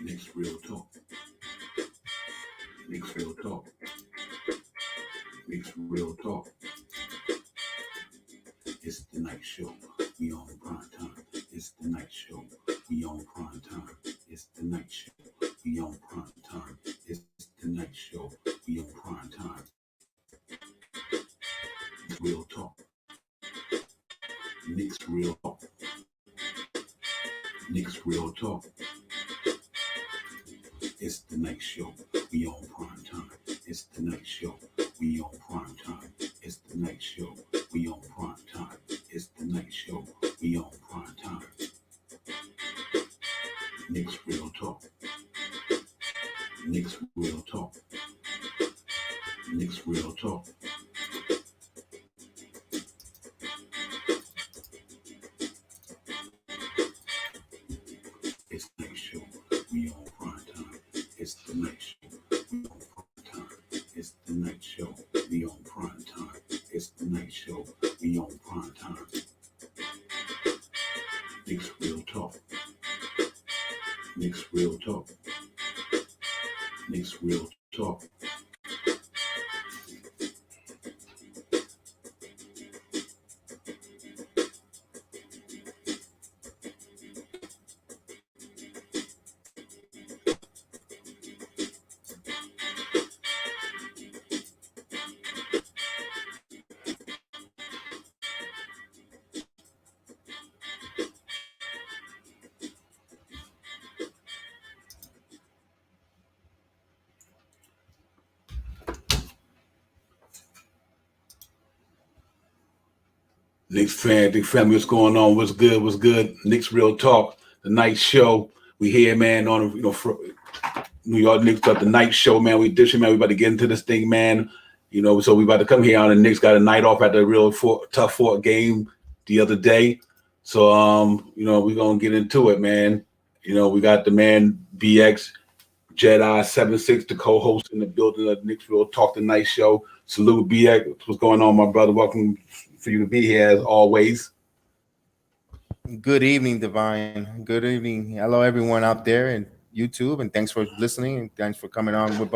Knicks Real Talk. Knicks Real Talk. Knicks Real Talk. It's the night show. We on prime time. It's the night show. We on prime time. It's the night show. We on prime time. It's the night show. We on prime time. Real talk. Knicks Real Talk. Knicks Real Talk. It's the night show. We on prime time. It's the night show. We on prime time. It's the night show. We on prime time. It's the night show. We on prime time. Knicks Real Talk. Knicks Real Talk. Knicks Real Talk. It's the night show. We on prime time. It's the night show. We on prime time. It's the night show. We on prime time. It's the night show. We on prime time. Knicks Real Talk. Knicks Real Talk. Knicks Real Talk. Knicks fan, big family, what's going on? What's good? What's good? Knicks Real Talk, the night show. We here, man, on New York Knicks got the night show, man. We dishing, man. We about to get into this thing, man. So we about to come here on the Knicks got a night off at the real tough fought game the other day. So we're gonna get into it, man. We got the man BX Jedi 76, the co-host in the building of the Knicks Real Talk, the night show. Salute BX. What's going on, my brother? Welcome for you to be here as always. Good evening, Divine. Good evening. Hello, everyone out there in YouTube, and thanks for listening and thanks for coming on with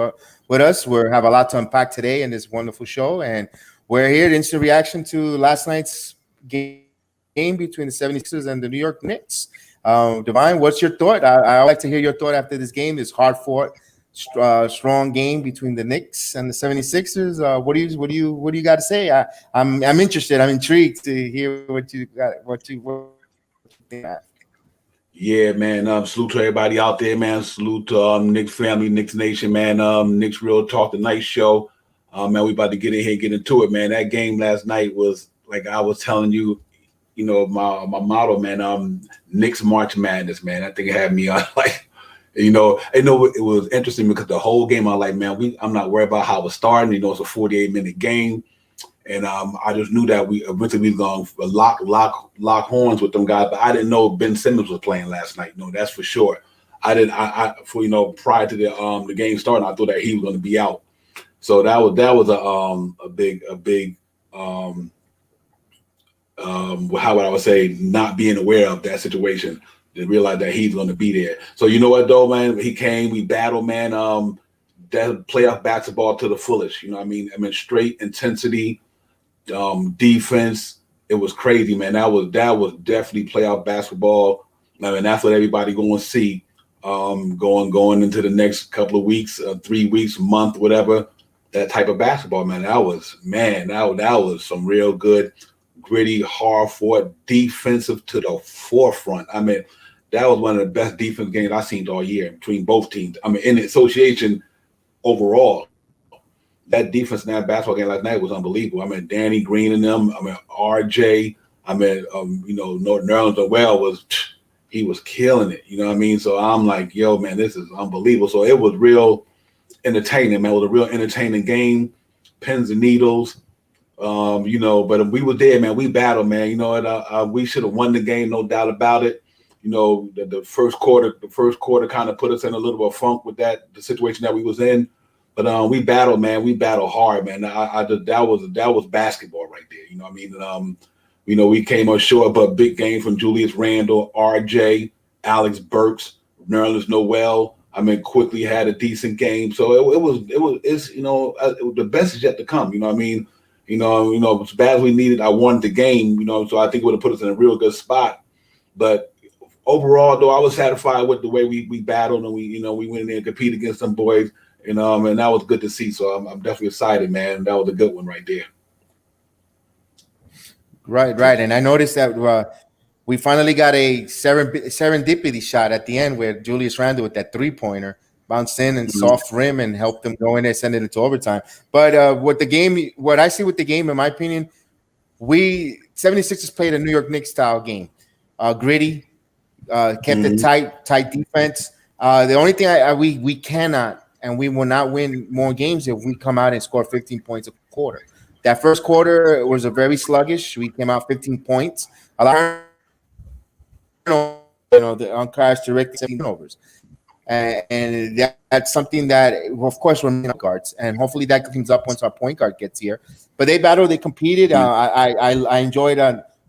us. We have a lot to unpack today in this wonderful show, and we're here to instant reaction to last night's game between the 76ers and the New York Knicks. Divine, what's your thought? I would like to hear your thought after this game. This hard-fought, strong game between the Knicks and the 76ers. What do you got to say? I'm interested. I'm intrigued to hear what you got. What you think. Yeah, man. Salute to everybody out there, man. Salute to Knicks family, Knicks Nation, man. Knicks Real Talk, the night show. Man, we about to get in here, get into it, man. That game last night was like I was telling you. My motto, man. Knicks March Madness, man. I think it had me on like. I know it was interesting because the whole game I like, man, I'm not worried about how it was starting. It's a 48-minute game. And I just knew that we eventually was going to lock horns with them guys. But I didn't know Ben Simmons was playing last night. No, that's for sure. I didn't prior to the game starting, I thought that he was going to be out. So that was a big how would I would say not being aware of that situation. To realize that he's going to be there. So you know what, though, man? He came, we battled, man. That playoff basketball to the fullest. I mean, straight intensity, defense. It was crazy, man. That was definitely playoff basketball. I mean, that's what everybody going to see going into the next couple of weeks, 3 weeks, month, whatever. That type of basketball, man. That was some real good, gritty, hard-fought, defensive to the forefront. I mean, that was one of the best defense games I've seen all year between both teams. I mean, in the association overall, that defense in that basketball game last night was unbelievable. I mean, Danny Green and them. I mean, RJ. I mean, Nerlens Noel he was killing it. You know what I mean? So I'm like, yo, man, this is unbelievable. So it was real entertaining, man. It was a real entertaining game. Pins and needles. But we were there, man. We battled, man. We should have won the game, no doubt about it. The first quarter kind of put us in a little bit of funk with the situation that we was in. But we battled, man. We battled hard, man. That was basketball right there. You know what I mean? We came up short, but big game from Julius Randle, RJ, Alex Burks, Nerlens Noel. I mean, quickly had a decent game. So it's it was, the best is yet to come. You know what I mean? As bad as we needed, I won the game. So I think it would have put us in a real good spot. But overall, though, I was satisfied with the way we battled and we went in there and competed against some boys. And that was good to see. So I'm definitely excited, man. That was a good one right there. Right. And I noticed that we finally got a serendipity shot at the end where Julius Randle with that 3-pointer bounced in and Mhm. soft rim and helped them go in there, send it into overtime. But what I see with the game, in my opinion, we 76ers played a New York Knicks style game, gritty, kept it Mhm. tight defense. The only thing we cannot and we will not win more games if we come out and score 15 points a quarter. That first quarter was a very sluggish. We came out 15 points. A lot of the uncharacteristic turnovers. And that's something that, of course, we're guards, and hopefully that cleans up once our point guard gets here. But they battled, they competed. I enjoyed.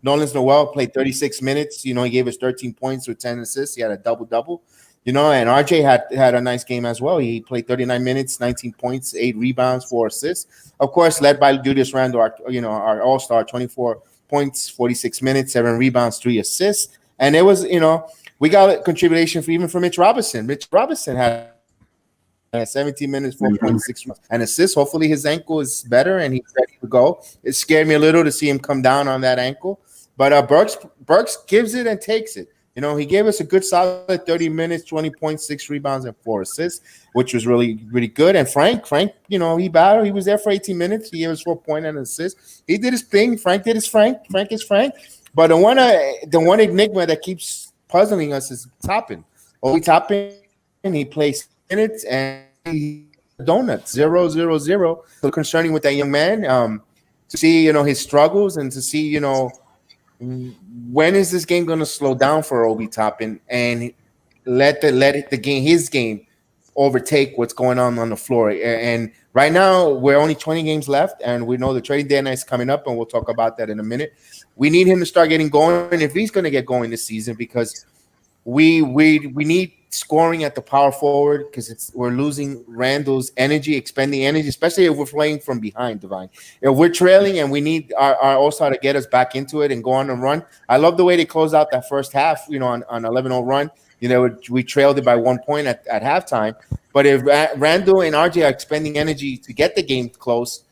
Nolan's Noel played 36 minutes. He gave us 13 points with 10 assists. He had a double. And RJ had a nice game as well. He played 39 minutes, 19 points, 8 rebounds, 4 assists. Of course, led by Julius Randle, our all-star, 24 points, 46 minutes, 7 rebounds, 3 assists. And it was, we got a contribution even from Mitch Robinson. Mitch Robinson had 17 minutes, 4.6 and assists. Hopefully his ankle is better and he's ready to go. It scared me a little to see him come down on that ankle. But Burks gives it and takes it. He gave us a good solid 30 minutes, 20.6 rebounds and 4 assists, which was really, really good. And Frank, he battled. He was there for 18 minutes. He gave us 4 points and an assist. He did his thing. Frank did his Frank. Frank is Frank. But the one enigma that keeps puzzling us is Toppin. Toppin, he plays minutes and he donuts 0-0-0. So concerning with that young man, to see his struggles and to see when is this game going to slow down for Obi Toppin and let his game overtake what's going on the floor. And right now we're only 20 games left, and we know the trading deadline is coming up, and we'll talk about that in a minute. We need him to start getting going if he's going to get going this season, because we need scoring at the power forward, because we're losing Randall's energy, expending energy, especially if we're playing from behind, Divine. If we're trailing and we need our all-star to get us back into it and go on a run. I love the way they closed out that first half, on 11-0 run. We trailed it by 1 point at halftime. But if Randall and RJ are expending energy to get the game close,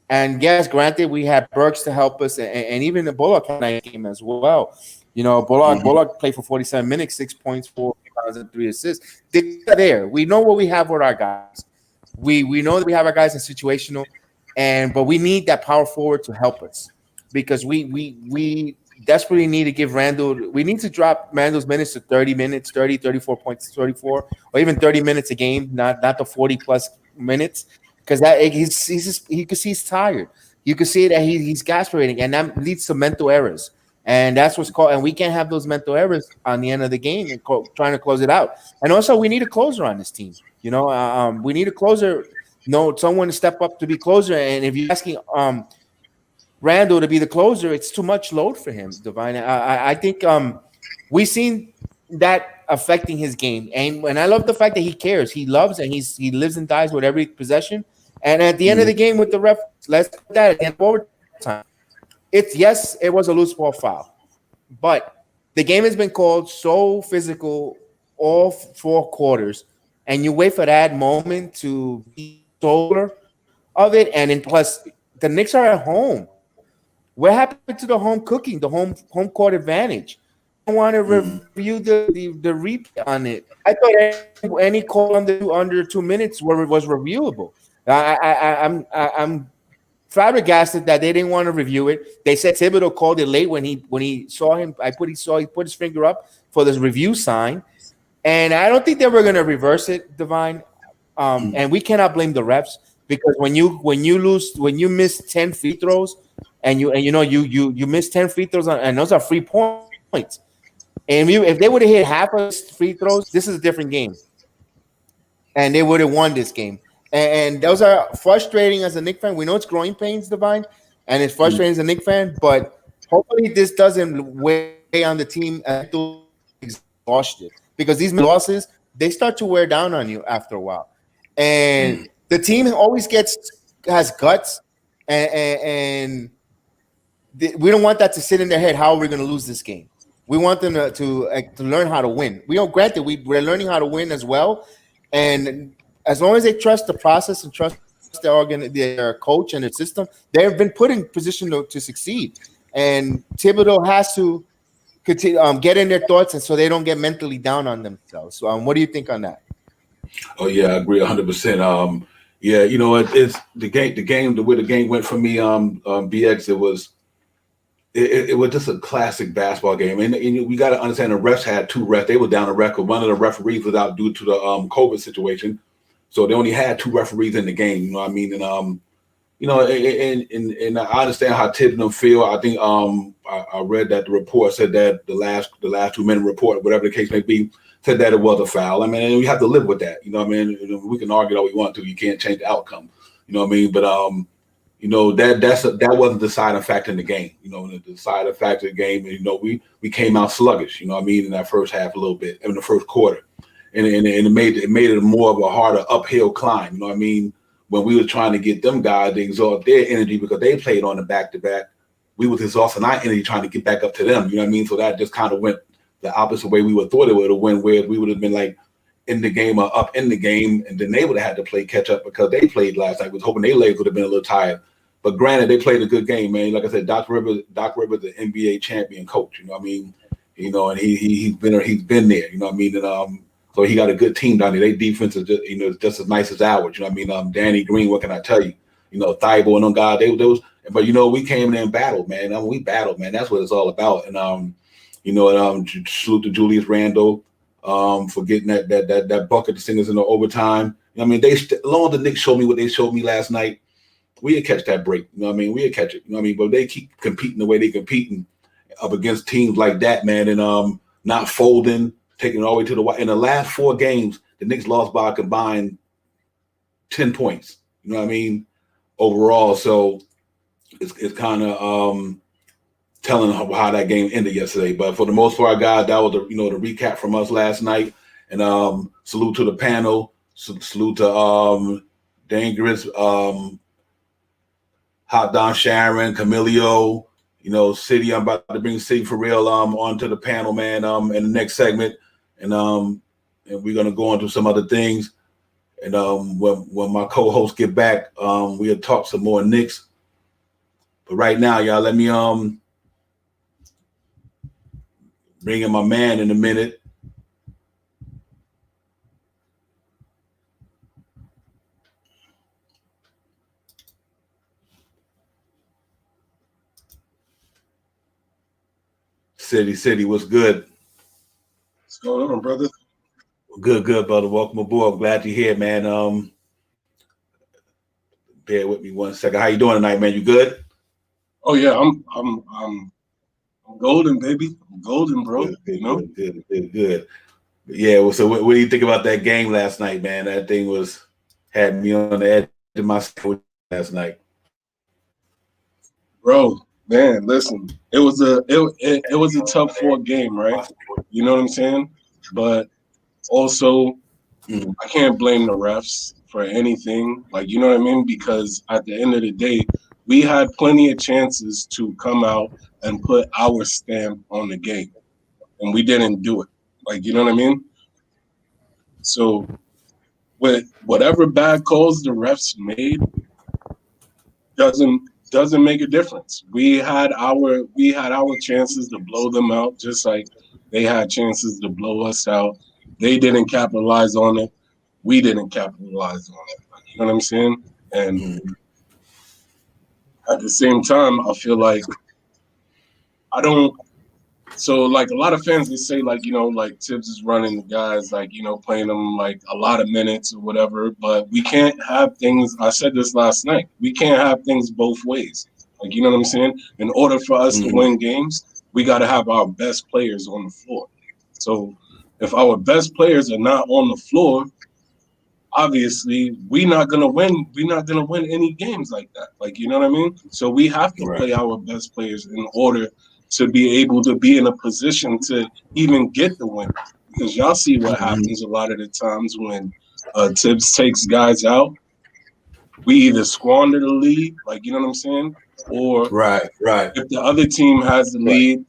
and yes, granted, we had Burks to help us, and even the Bullock had a nice game as well. Bullock played for 47 minutes, 6 points, 4 rebounds, and 3 assists. They're there. We know what we have with our guys. We know that we have our guys in situational, but we need that power forward to help us, because we desperately need to give Randall. We need to drop Randall's minutes to 30 minutes, 30, 34 points, 34, or even 30 minutes a game, not the 40 plus minutes, because you can see he's tired. You can see that he's gasparating, and that leads to mental errors. And that's what's called. And we can't have those mental errors on the end of the game and trying to close it out. And also, we need a closer on this team. We need a closer. Someone to step up to be closer. And if you're asking Randall to be the closer, it's too much load for him, Divine. I think we've seen that affecting his game, and I love the fact that he cares. He loves, and he lives and dies with every possession. And at the end of the game with the ref, let's put that at the end of overtime. It was a loose ball foul, but the game has been called so physical all 4 quarters, and you wait for that moment to be solar of it. And then plus, the Knicks are at home. What happened to the home cooking, the home court advantage? I want to review the replay on it. I thought any call under 2 minutes was reviewable. I'm flabbergasted that they didn't want to review it. They said Thibodeau called it late when he saw him. He put his finger up for this review sign, and I don't think they were going to reverse it, Divine. And we cannot blame the refs, because when you miss 10 free throws, and you miss 10 free throws, and those are free points. And if they would have hit half of those free throws, this is a different game, and they would have won this game. And those are frustrating as a Knicks fan. We know it's growing pains, Divine, and it's frustrating as a Knicks fan. But hopefully, this doesn't weigh on the team exhausted. because these losses, they start to wear down on you after a while. And the team always has guts, and we don't want that to sit in their head. How are we going to lose this game? We want them to learn how to win. We don't grant that we're learning how to win as well, and as long as they trust the process and trust their coach and their system, they have been put in position to succeed. And Thibodeau has to continue, get in their thoughts, and so they don't get mentally down on themselves. So, what do you think on that? Oh yeah, I agree 100%. Yeah, it's the game. The way the game went for me. BX. It was just a classic basketball game, and we got to understand the refs had two refs. They were down a record. One of the referees was out due to the COVID situation, so they only had two referees in the game. You know what I mean? And and I understand how Thibodeau feel. I think I read that the report said that the last 2 minute report, whatever the case may be, said that it was a foul. I mean, we have to live with that. You know what I mean? We can argue all we want to. You can't change the outcome. You know what I mean? But that wasn't the deciding factor in the game. The deciding factor in the game. We came out sluggish. You know what I mean? In that first half a little bit, in the first quarter, and it made it more of a harder uphill climb. You know what I mean? When we were trying to get them guys to exhaust their energy because they played on the back-to-back, we was exhausting our energy trying to get back up to them. You know what I mean? So that just kind of went the opposite way we would thought it would have went, where we would have been like in the game or up in the game, and then they would have had to play catch up because they played last night. Was hoping their legs would have been a little tired. But granted, they played a good game, man. Like I said, Doc Rivers, the NBA champion coach. You know what I mean? And he's been there. You know what I mean? And so he got a good team down there. Their defense is just as nice as ours. You know what I mean? Danny Green, what can I tell you? Thibault and them guys, they was. But we came in there and battled, man. We battled, man. That's what it's all about. And salute to Julius Randle for getting that bucket to send us in the overtime. You know what I mean? As long as the Knicks showed me what they showed me last night, we'd catch that break. You know what I mean? We'd catch it. You know what I mean? But they keep competing the way they competing up against teams like that, man, and not folding, taking it all the way to the white. In the last 4 games, the Knicks lost by a combined 10 points. You know what I mean? Overall, so it's kind of telling how that game ended yesterday. But for the most part, guys, that was the recap from us last night. And salute to the panel. Salute to Dangerous, Hot Don Sharon, Camilio, City. I'm about to bring City for real onto the panel, man, in the next segment. And we're gonna go into some other things. And when my co-hosts get back, we'll talk some more Knicks. But right now, y'all, let me bring in my man in a minute. City, what's good? What's going on, brother? Good, brother. Welcome aboard. Glad you're here, man. Bear with me 1 second. How you doing tonight, man? You good? Oh yeah, I'm golden, baby. I'm golden, bro. Good. Yeah. Well, so what do you think about that game last night, man? That thing had me on the edge of my seat last night. Bro, man, listen. It was a tough 4 game, right? You know what I'm saying? But also, I can't blame the refs for anything. Like, you know what I mean? Because at the end of the day, we had plenty of chances to come out and put our stamp on the game, and we didn't do it. Like, you know what I mean? So, with whatever bad calls the refs made, doesn't make a difference. We had our chances to blow them out, just like they had chances to blow us out. They didn't capitalize on it. We didn't capitalize on it. You know what I'm saying? And at the same time, I feel like so like a lot of fans, they say like, like Tibbs is running the guys, like, playing them like a lot of minutes or whatever, but we can't have things. I said this last night. We can't have things both ways. Like, you know what I'm saying? In order for us to win games, we got to have our best players on the floor. So if our best players are not on the floor, obviously we're not gonna win. We're not gonna win any games like that. Like, you know what I mean? So we have to play our best players in order to be able to be in a position to even get the win. because y'all see what Mm-hmm. happens a lot of the times when Tibbs takes guys out. We either squander the lead, like, you know what I'm saying, or Right. if the other team has the Right. lead,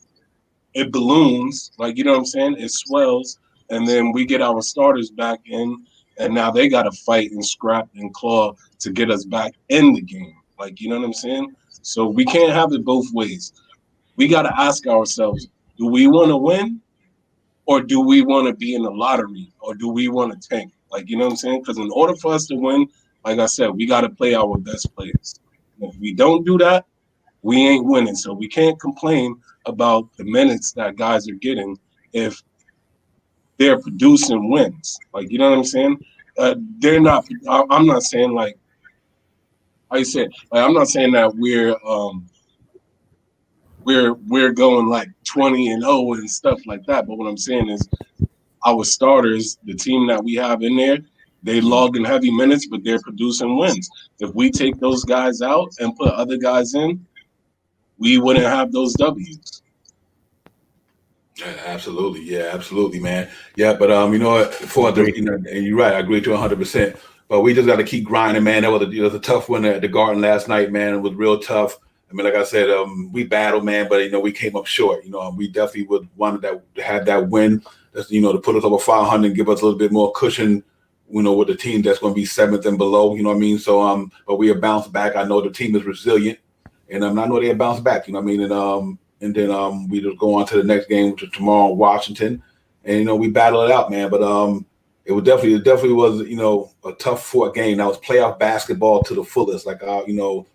it balloons, like, you know what I'm saying, it swells, and then we get our starters back in, and now they got to fight and scrap and claw to get us back in the game, like, you know what I'm saying. So we can't have it both ways. We got to ask ourselves, do we want to win, or do we want to be in the lottery, or do we want to tank? Like, you know what I'm saying? Because in order for us to win, like I said, we got to play our best players. And if we don't do that, we ain't winning. So we can't complain about the minutes that guys are getting if they're producing wins. Like, you know what I'm saying? They're not. I'm not saying like I said. Like, I'm not saying that we're going like 20-0 and stuff like that. But what I'm saying is our starters, the team that we have in there, they log in heavy minutes, but they're producing wins. If we take those guys out and put other guys in, we wouldn't have those W's. Yeah, absolutely. Yeah, absolutely, man. Yeah, but you know what? For the, Agree. you know, and you're right. I agree to 100%. But we just got to keep grinding, man. That was it was a tough one at the Garden last night, man. It was real tough. I mean, like I said, we battled, man, but we came up short. We definitely would wanted that to have that win. That's to put us over 500 and give us a little bit more cushion. With the team that's going to be seventh and below. You know what I mean? So but we have bounced back. I know the team is resilient, and I know they have bounced back. You know what I mean? And then we just go on to the next game, which is tomorrow in Washington, and we battle it out, man. But it definitely was a tough fought game. That was playoff basketball to the fullest, like and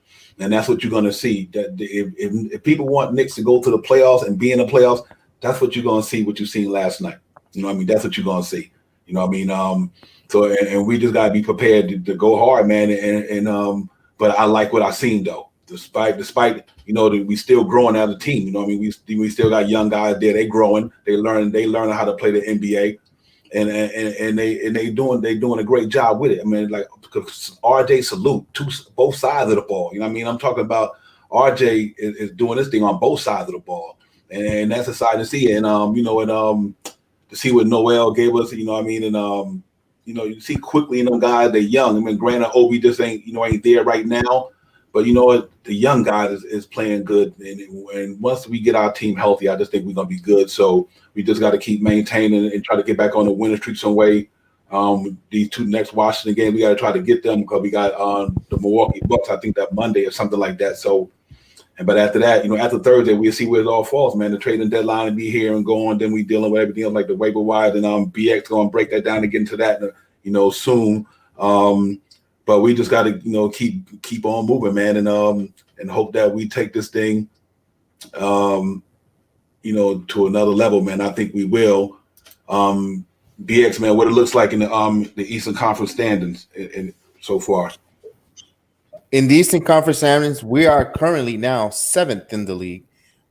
that's what you're gonna see. That if people want Knicks to go to the playoffs and be in the playoffs, that's what you're gonna see. What you seen last night, you know what I mean? That's what you're gonna see. You know what I mean? So and we just gotta be prepared to go hard, man. And but I like what I seen though. Despite we still growing as a team. You know what I mean? We still got young guys there. They growing. They learning how to play the NBA, and they doing a great job with it. I mean, like RJ salute both sides of the ball. You know what I mean? I'm talking about RJ is doing this thing on both sides of the ball, and that's exciting to see. And to see what Noel gave us. You know what I mean? And you see quickly in them guys. They're young. I mean, granted, Obi just ain't there right now. But you know what? The young guy is playing good, and once we get our team healthy, I just think we're gonna be good. So we just got to keep maintaining and try to get back on the winning streak some way. These two next Washington games, we got to try to get them because we got the Milwaukee Bucks. I think that Monday or something like that. So, but after that, after Thursday, we'll see where it all falls, man. The trading deadline will be here and going. Then we dealing with everything else like the waiver wire, and BX going to break that down and get into that, soon. But we just got to, keep on moving, man, and hope that we take this thing, to another level, man. I think we will. BX, man, what it looks like in the Eastern Conference standings and so far. In the Eastern Conference standings, we are currently now seventh in the league.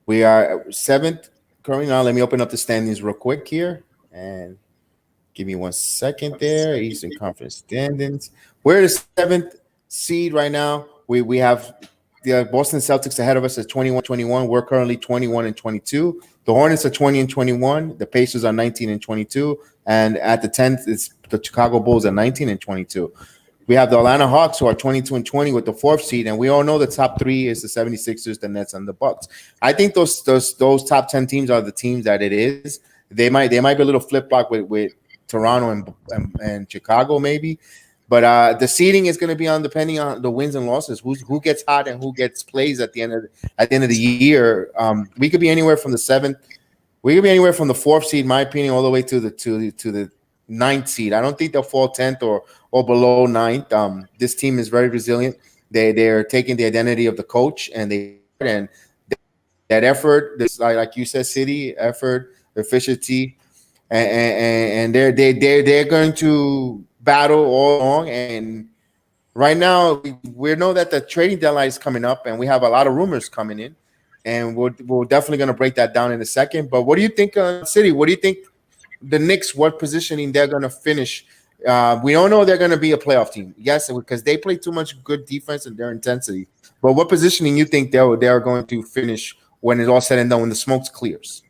We are seventh currently now. Let me open up the standings real quick here and give me 1 second there. Eastern Conference standings. We're the seventh seed right now. We have the Boston Celtics ahead of us at 21-21. We're currently 21-22. The Hornets are 20-21. The Pacers are 19-22. And at the 10th, it's the Chicago Bulls at 19-22. We have the Atlanta Hawks who are 22-20 with the fourth seed, and we all know the top three is the 76ers, the Nets, and the Bucks. I think those top 10 teams are the teams that it is. They might be a little flip flop with Toronto and Chicago maybe, but the seeding is going to be depending on the wins and losses. Who gets hot and who gets plays at the end of the year. We could be anywhere from the seventh. We could be anywhere from the fourth seed, in my opinion, all the way to the ninth seed. I don't think they'll fall 10th or below ninth. This team is very resilient. They're taking the identity of the coach and that effort. This like you said, city effort, efficiency, and they're going to battle all along. And right now, we know that the trading deadline is coming up, and we have a lot of rumors coming in, and we're definitely going to break that down in a second. But what do you think, City? What do you think the Knicks? What positioning they're going to finish? We don't know they're going to be a playoff team, yes, because they play too much good defense and their intensity. But what positioning you think they are going to finish when it's all said and done, when the smoke clears?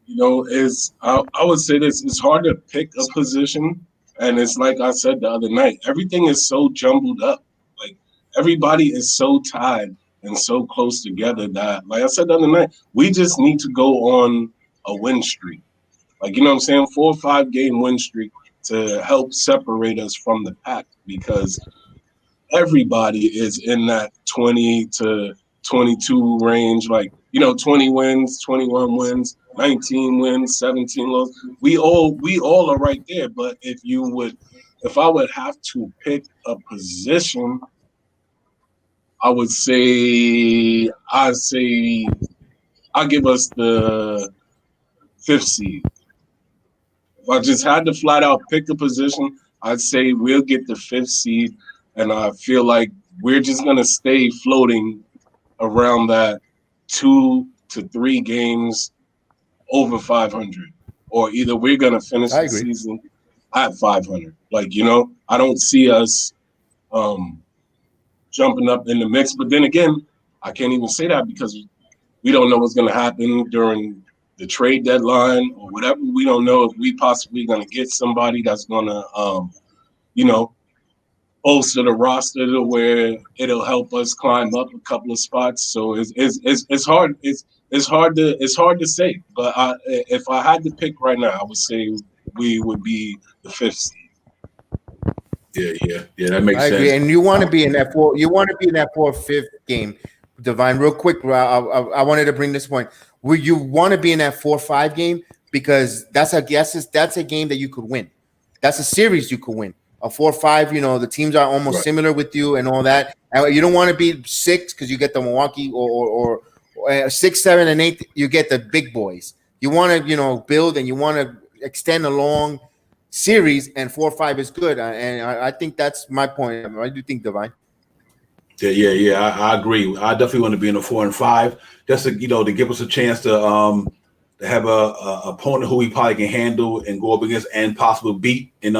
Is I would say this: it's hard to pick a position, and it's like I said the other night. Everything is so jumbled up. Like everybody is so tied and so close together that, like I said the other night, we just need to go on a win streak. Like, you know what I'm saying? 4 or 5 game win streak to help separate us from the pack because everybody is in that 20 to 22 range. Like, 20 wins, 21 wins, 19 wins, 17 losses. We all are right there. But if I would have to pick a position, I'd say I'll give us the 5th seed. If I just had to flat out pick a position, I'd say we'll get the 5th seed, and I feel like we're just gonna stay floating around that 2 to 3 games over 500, or either we're gonna finish I the agree. season at 500. Like I don't see us jumping up in the mix. But then again, I can't even say that because we don't know what's gonna happen during the trade deadline or whatever. We don't know if we possibly going to get somebody that's going to, you know, bolster the roster to where it'll help us climb up a couple of spots. So it's hard. It's hard to say. But if I had to pick right now, I would say we would be the 5th seed. Yeah. That makes I agree. sense. And you want to be in that four. You want to be in that 4-5 game, Divine. Real quick, I wanted to bring this point. Where you want to be in that 4-5 game because that's a game that you could win. That's a series you could win. A 4-5, the teams are almost similar with you and all that. And you don't want to be 6 because you get the Milwaukee or 6, 7, and 8. You get the big boys. You want to build and you want to extend a long series, and 4-5 is good. And I think that's my point. I do think, Divine. Yeah. I agree. I definitely want to be in a 4 and 5, just to to give us a chance to have a opponent who we probably can handle and go up against and possibly beat, and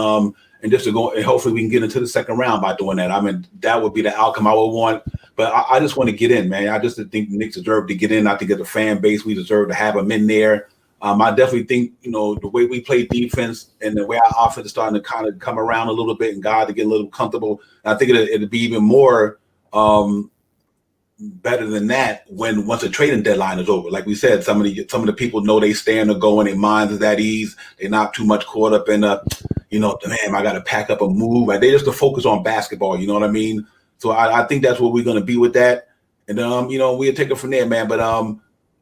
just to go and hopefully we can get into the second round by doing that. I mean, that would be the outcome I would want. But I just want to get in, man. I just think the Knicks deserve to get in. I think as a fan base, we deserve to have them in there. I definitely think, the way we play defense and the way our offense is starting to kind of come around a little bit and God to get a little comfortable. And I think it'd be even more better than that once the trading deadline is over. Like we said, some of the people know they stand or go and their minds is at ease. They're not too much caught up in man, I got to pack up and move. Like they just to focus on basketball. You know what I mean? So I think that's what we're going to be with that. And we'll take it from there, man. But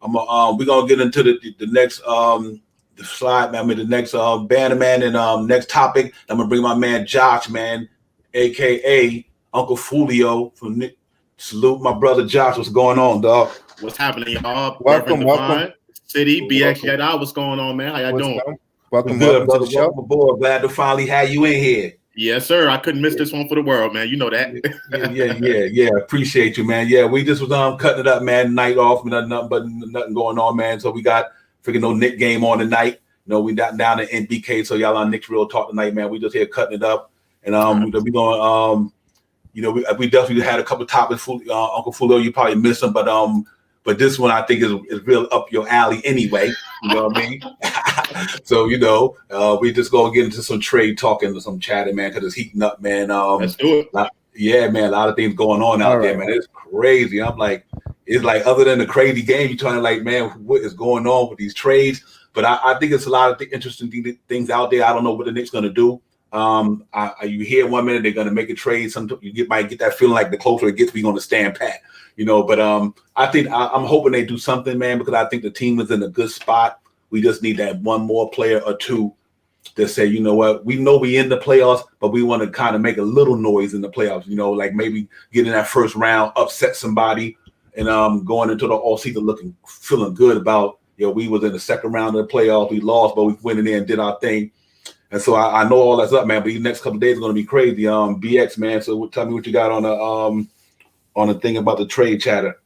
we're gonna get into the next the slide, man. I mean, the next banner, man, and next topic. I'm gonna bring my man Josh, man, aka Uncle Fulio from Nick. Salute my brother Josh. What's going on, dog? What's happening, y'all? Welcome. City, BX, Jedi. What's going on, man? How y'all doing? Welcome brother. To the show. Welcome aboard. Glad to finally have you in here. Yes, sir. I couldn't miss this one for the world, man. You know that. Yeah. Appreciate you, man. Yeah, we just was cutting it up, man. Night off, nothing going on, man. So we got freaking no Nick game on tonight. We got down at NBK, so y'all on Nick's Real Talk tonight, man. We just here cutting it up, and we going we definitely had a couple topics. Uncle Fulio, you probably missed them, but this one I think is real up your alley anyway. You know what I mean? So we just gonna get into some trade talking or some chatting, man, because it's heating up, man. Let's do it. Yeah, man, a lot of things going on out there, man. It's crazy. I'm like, it's like other than the crazy game, you're trying to like, man, what is going on with these trades? But I think it's a lot of interesting things out there. I don't know what the Knicks gonna do. You hear 1 minute they're gonna make a trade. Sometimes might get that feeling like the closer it gets, we're gonna stand pat. But I think I'm hoping they do something, man, because I think the team is in a good spot. We just need that one more player or two to say, you know what, we know we in the playoffs, but we want to kind of make a little noise in the playoffs. Like maybe get in that first round, upset somebody, and going into the all season feeling good about we was in the second round of the playoffs, we lost, but we went in there and did our thing. And so I know all that's up, man. But these next couple of days are going to be crazy. BX, man. So tell me what you got on the thing about the trade chatter.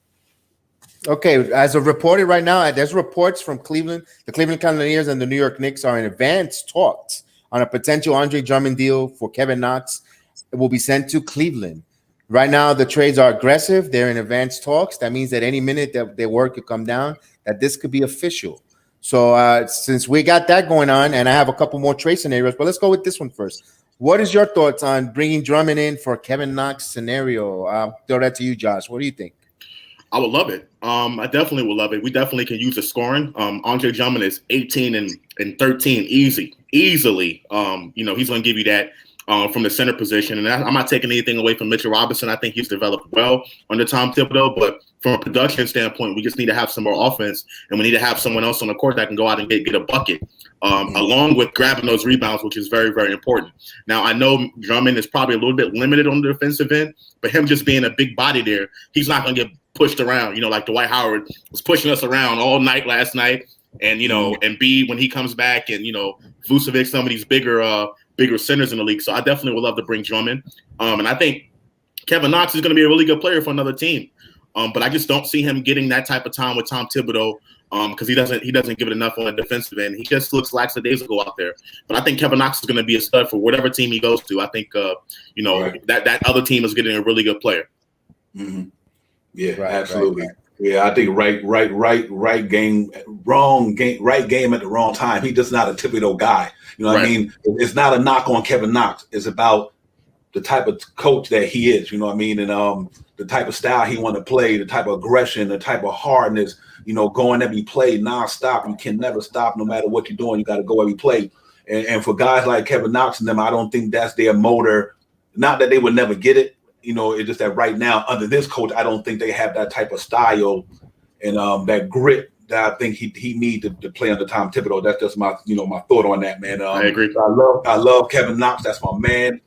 Okay, as of reported right now, there's reports from Cleveland. The Cleveland Cavaliers and the New York Knicks are in advanced talks on a potential Andre Drummond deal for Kevin Knox. It will be sent to Cleveland. Right now, the trades are aggressive. They're in advanced talks. That means that any minute that their work could come down, that this could be official. So since we got that going on, and I have a couple more trade scenarios, but let's go with this one first. What is your thoughts on bringing Drummond in for Kevin Knox scenario? Throw that to you, Josh. What do you think? I would love it. I definitely would love it. We definitely can use the scoring. Andre Drummond is 18 and 13 easily. He's going to give you that from the center position. And I'm not taking anything away from Mitchell Robinson. I think he's developed well under Tom Thibodeau. But from a production standpoint, we just need to have some more offense, and we need to have someone else on the court that can go out and get a bucket, along with grabbing those rebounds, which is very, very important. Now, I know Drummond is probably a little bit limited on the defensive end, but him just being a big body there, he's not going to get pushed around, like Dwight Howard was pushing us around all night last night. And, and B, when he comes back, and, Vucevic, some of these bigger centers in the league. So I definitely would love to bring Drummond. And I think Kevin Knox is going to be a really good player for another team. But I just don't see him getting that type of time with Tom Thibodeau because he doesn't give it enough on the defensive end. He just looks lackadaisical out there. But I think Kevin Knox is going to be a stud for whatever team he goes to. I think, right. that other team is getting a really good player. Mm-hmm. Yeah, right, absolutely. Right. Yeah, I think right game at the wrong time. He's just not a Thibodeau guy. You know what I mean? It's not a knock on Kevin Knox. It's about the type of coach that he is. You know what I mean? And the type of style he want to play, the type of aggression, the type of hardness. Going every play nonstop. You can never stop, no matter what you're doing. You got to go every play. And for guys like Kevin Knox and them, I don't think that's their motor. Not that they would never get it. It's just that right now, under this coach, I don't think they have that type of style and that grit that I think he need to play under Tom Thibodeau. That's just my my thought on that, man. I agree. I love Kevin Knox. That's my man.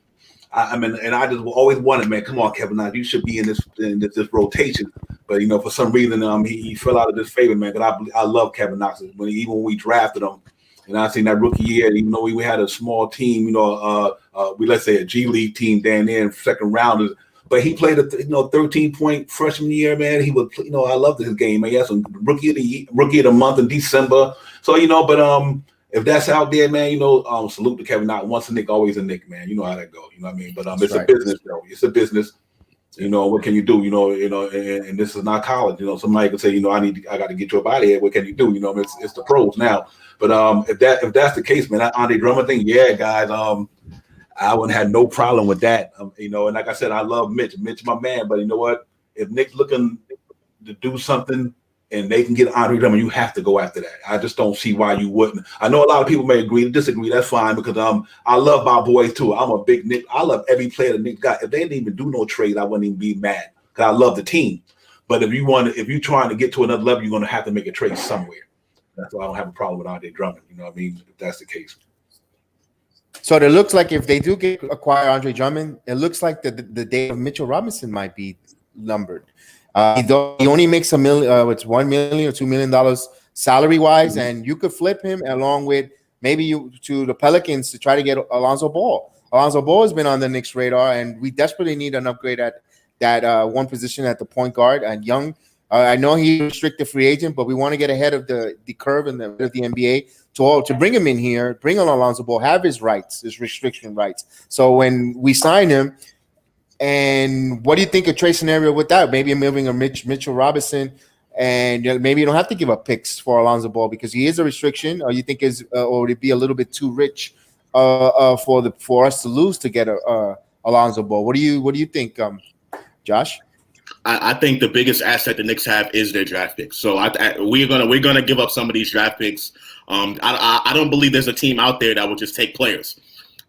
I mean, and I just always wanted, man. Come on, Kevin Knox, you should be in this rotation. But for some reason, he fell out of this favor, man. But I love Kevin Knox. Even when we drafted him, and I seen that rookie year, even though we had a small team, let's say a G League team down there in second round. But he played a 13-point freshman year, man. He was, I loved his game, man. He had some rookie of the month in December. So, but if that's out there, man, salute to Kevin Knox. Once a Knick, always a Knick, man. You know how that go. You know what I mean? But it's a business, though. It's a business. What can you do? And this is not college. Somebody could say, I got to get you up out of here. What can you do? It's the pros now. But if that's the case, man, that Andre Drummond thing, yeah, guys. I wouldn't have no problem with that. And like I said, I love Mitch. Mitch, my man. But you know what? If Nick's looking to do something and they can get Andre Drummond, you have to go after that. I just don't see why you wouldn't. I know a lot of people may agree, disagree. That's fine because I love my boys too. I'm a big Knick. I love every player the Knicks got. If they didn't even do no trade, I wouldn't even be mad because I love the team. But if you're trying to get to another level, you're going to have to make a trade somewhere. That's why I don't have a problem with Andre Drummond. You know what I mean? If that's the case. So it looks like if they do acquire Andre Drummond, it looks like the day of Mitchell Robinson might be numbered. He only makes $1 million, it's $1 million or $2 million salary wise, and you could flip him along with maybe to the Pelicans to try to get Alonzo Ball. Alonzo Ball has been on the Knicks radar, and we desperately need an upgrade at that one position at the point guard. And Young, I know he's a restricted free agent, but we want to get ahead of the curve in the NBA to bring him in here, bring on Alonzo Ball, have his rights, his restriction rights. So when we sign him, and what do you think a trade scenario with that? Maybe moving a Mitchell Robinson, and maybe you don't have to give up picks for Alonzo Ball because he is a restriction. Or you think or would it be a little bit too rich for us to lose to get Alonzo Ball? What do you think, Josh? I think the biggest asset the Knicks have is their draft picks. So we're gonna give up some of these draft picks. I don't believe there's a team out there that will just take players.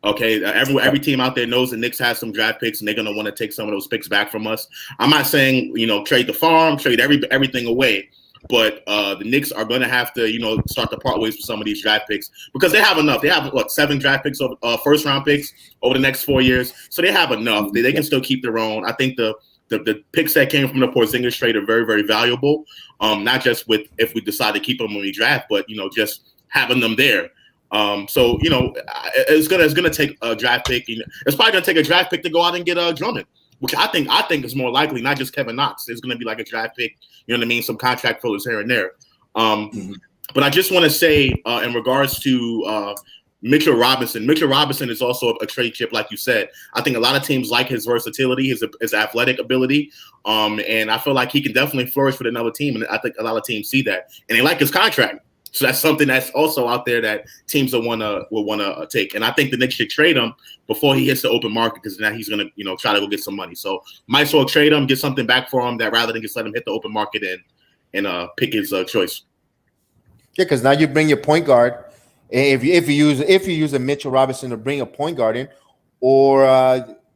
Okay, every team out there knows the Knicks has some draft picks, and they're gonna want to take some of those picks back from us. I'm not saying trade the farm, trade everything away, but the Knicks are gonna have to start to part ways with some of these draft picks because they have enough. They have 7 draft picks, first round picks over the next 4 years, so they have enough. They can still keep their own. I think the picks that came from the Porzingis trade are very, very valuable. Not just if we decide to keep them when we draft, but just having them there. So it's gonna take a draft pick. It's probably gonna take a draft pick to go out and get Drummond, which I think is more likely. Not just Kevin Knox. It's gonna be like a draft pick. You know what I mean? Some contract fillers here and there. But I just want to say in regards to Mitchell Robinson. Mitchell Robinson is also a trade chip, like you said. I think a lot of teams like his versatility, his athletic ability, and I feel like he can definitely flourish with another team. And I think a lot of teams see that, and they like his contract. So that's something that's also out there that teams will want to take. And I think the Knicks should trade him before he hits the open market, because now he's going to try to go get some money. So might as well trade him, get something back for him, that rather than just let him hit the open market and pick his choice. Yeah, because now you bring your point guard. If you use a Mitchell Robinson to bring a point guard in, or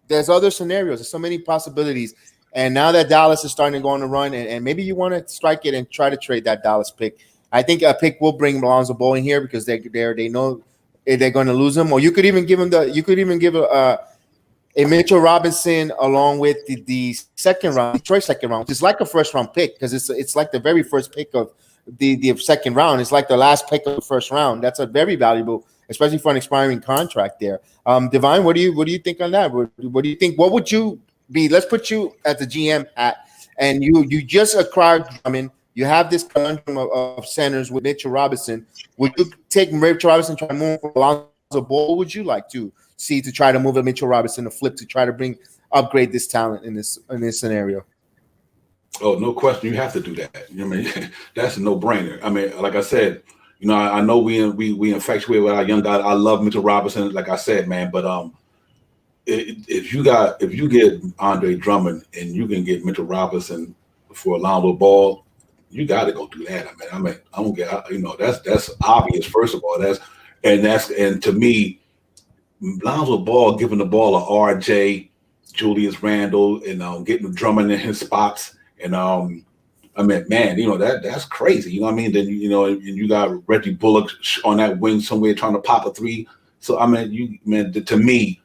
there's other scenarios. There's so many possibilities. And now that Dallas is starting to go on the run, and maybe you want to strike it and try to trade that Dallas pick. I think a pick will bring Lonzo Ball in here because they know they're going to lose him. Or you could even give a Mitchell Robinson along with the second round, Detroit second round. It's like a first round pick because it's like the very first pick of the second round. It's like the last pick of the first round. That's a very valuable, especially for an expiring contract there. Divine, what do you think on that? What do you think? What would you be? Let's put you at the GM hat, and you just acquired Drummond. You have this conundrum of centers with Mitchell Robinson. Would you take Mitchell Robinson, try to move for Lonzo Ball? What would you like to see to try to move a Mitchell Robinson, a flip to try to upgrade this talent in this scenario? Oh, no question. You have to do that. I mean, that's a no-brainer. I mean, like I said, I know we infatuated with our young guy. I love Mitchell Robinson, like I said, man. But if you get Andre Drummond and you can get Mitchell Robinson for Lonzo Ball, you got to go do that. I mean, I don't get, that's obvious. First of all, and to me, Lonzo Ball giving the ball to RJ, Julius Randle, and getting Drummond in his spots, and I mean, man, that's crazy. You know what I mean? Then and you got Reggie Bullock on that wing somewhere trying to pop a three. So I mean, to me,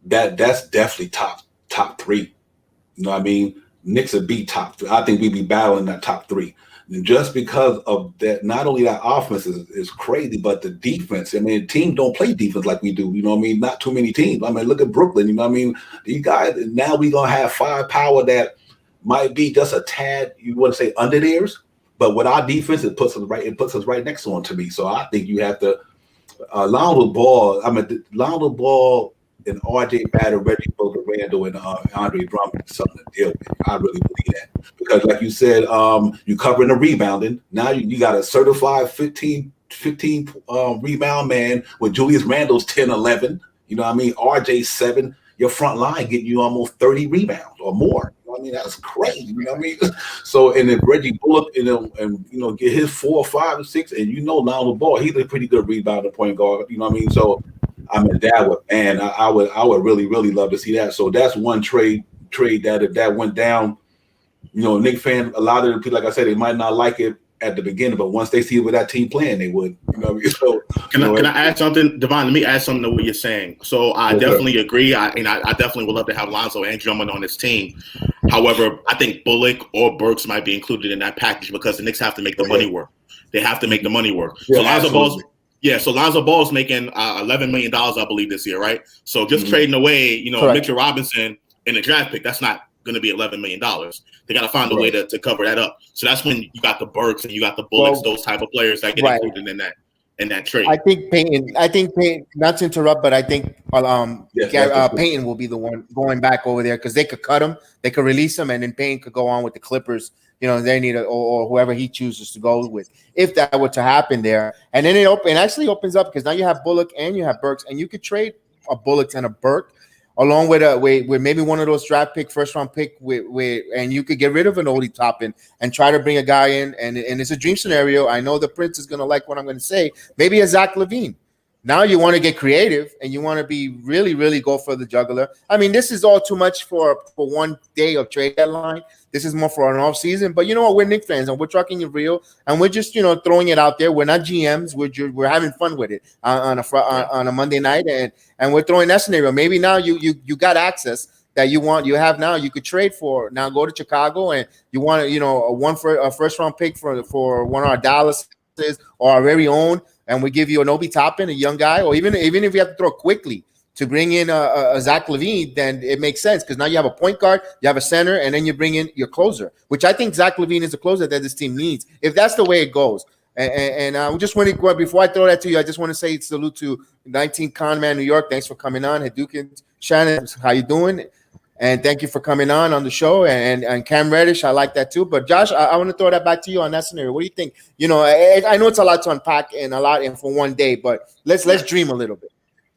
that's definitely top three. You know what I mean? Knicks would be top three. I think we'd be battling that top three. And just because of that, not only that offense is crazy, but the defense. I mean, teams don't play defense like we do. You know what I mean? Not too many teams. I mean, look at Brooklyn. You know what I mean? These guys, now we're going to have firepower that might be just a tad, you want to say, under theirs. But with our defense, it puts us right next to them to me. So I think you have to Lonzo Ball. I mean, Lonzo Ball and RJ Battle, Reggie Bullock, Randall, and Andre Drummond is something to deal with. I really believe that. Because like you said, you covering the rebounding. Now you got a certified 15 rebound man with Julius Randle's 10, 11. You know what I mean? RJ 7. Your front line getting you almost 30 rebounds or more. You know what I mean? That's crazy. You know what I mean? So, and then Reggie Bullock, and get his 4, 5, and 6, and Lonzo Ball, he's a pretty good rebounder point guard. You know what I mean? So, I mean, I would really, really love to see that. So that's one trade that if that went down, Knicks fan, a lot of the people, like I said, they might not like it at the beginning, but once they see what that team playing, they would. So can I add something, Devon? Let me add something to what you're saying. So I definitely agree. I definitely would love to have Lonzo and Drummond on this team. However, I think Bullock or Burks might be included in that package because the Knicks have to make the money work. They have to make the money work. Yeah, so Lonzo Ball's making $11 million, I believe, this year, right? So just trading away, Mitchell Robinson in a draft pick, that's not going to be $11 million. They got to find a way to cover that up. So that's when you got the Burks and you got the Bullocks, those type of players that get included in that trade. I think Payton, not to interrupt, but I think Payton will be the one going back over there because they could cut him, they could release him, and then Payton could go on with the Clippers. They need or whoever he chooses to go with, if that were to happen there. And then it actually opens up because now you have Bullock and you have Burks, and you could trade a Bullock and a Burke along with maybe one of those draft pick, first round pick and you could get rid of an Oldie Toppin and try to bring a guy in. And it's a dream scenario. I know the Prince is going to like what I'm going to say. Maybe a Zach LaVine. Now you want to get creative and you want to be really, really go for the juggler. I mean, this is all too much for one day of trade deadline. This is more for an off season. But you know what? We're Knicks fans and we're talking it real and we're just throwing it out there. We're not GMs. We're having fun with it on a Monday night and we're throwing that scenario. Maybe now you got access that you have now. You could trade for now. Go to Chicago and you want a first round pick for one of our Dallas or our very own. And we give you an Obi Toppin, a young guy, or even if you have to throw quickly to bring in a Zach LaVine, then it makes sense because now you have a point guard, you have a center, and then you bring in your closer, which I think Zach LaVine is a closer that this team needs. If that's the way it goes. And I just want to, before I throw that to you, I just want to say salute to 19 Conman, New York. Thanks for coming on. Hadouken, Shannon, how you doing? And thank you for coming on the show. And Cam Reddish, I like that too. But Josh, I want to throw that back to you on that scenario. What do you think? You know, I know it's a lot to unpack and a lot and for one day, but let's dream a little bit.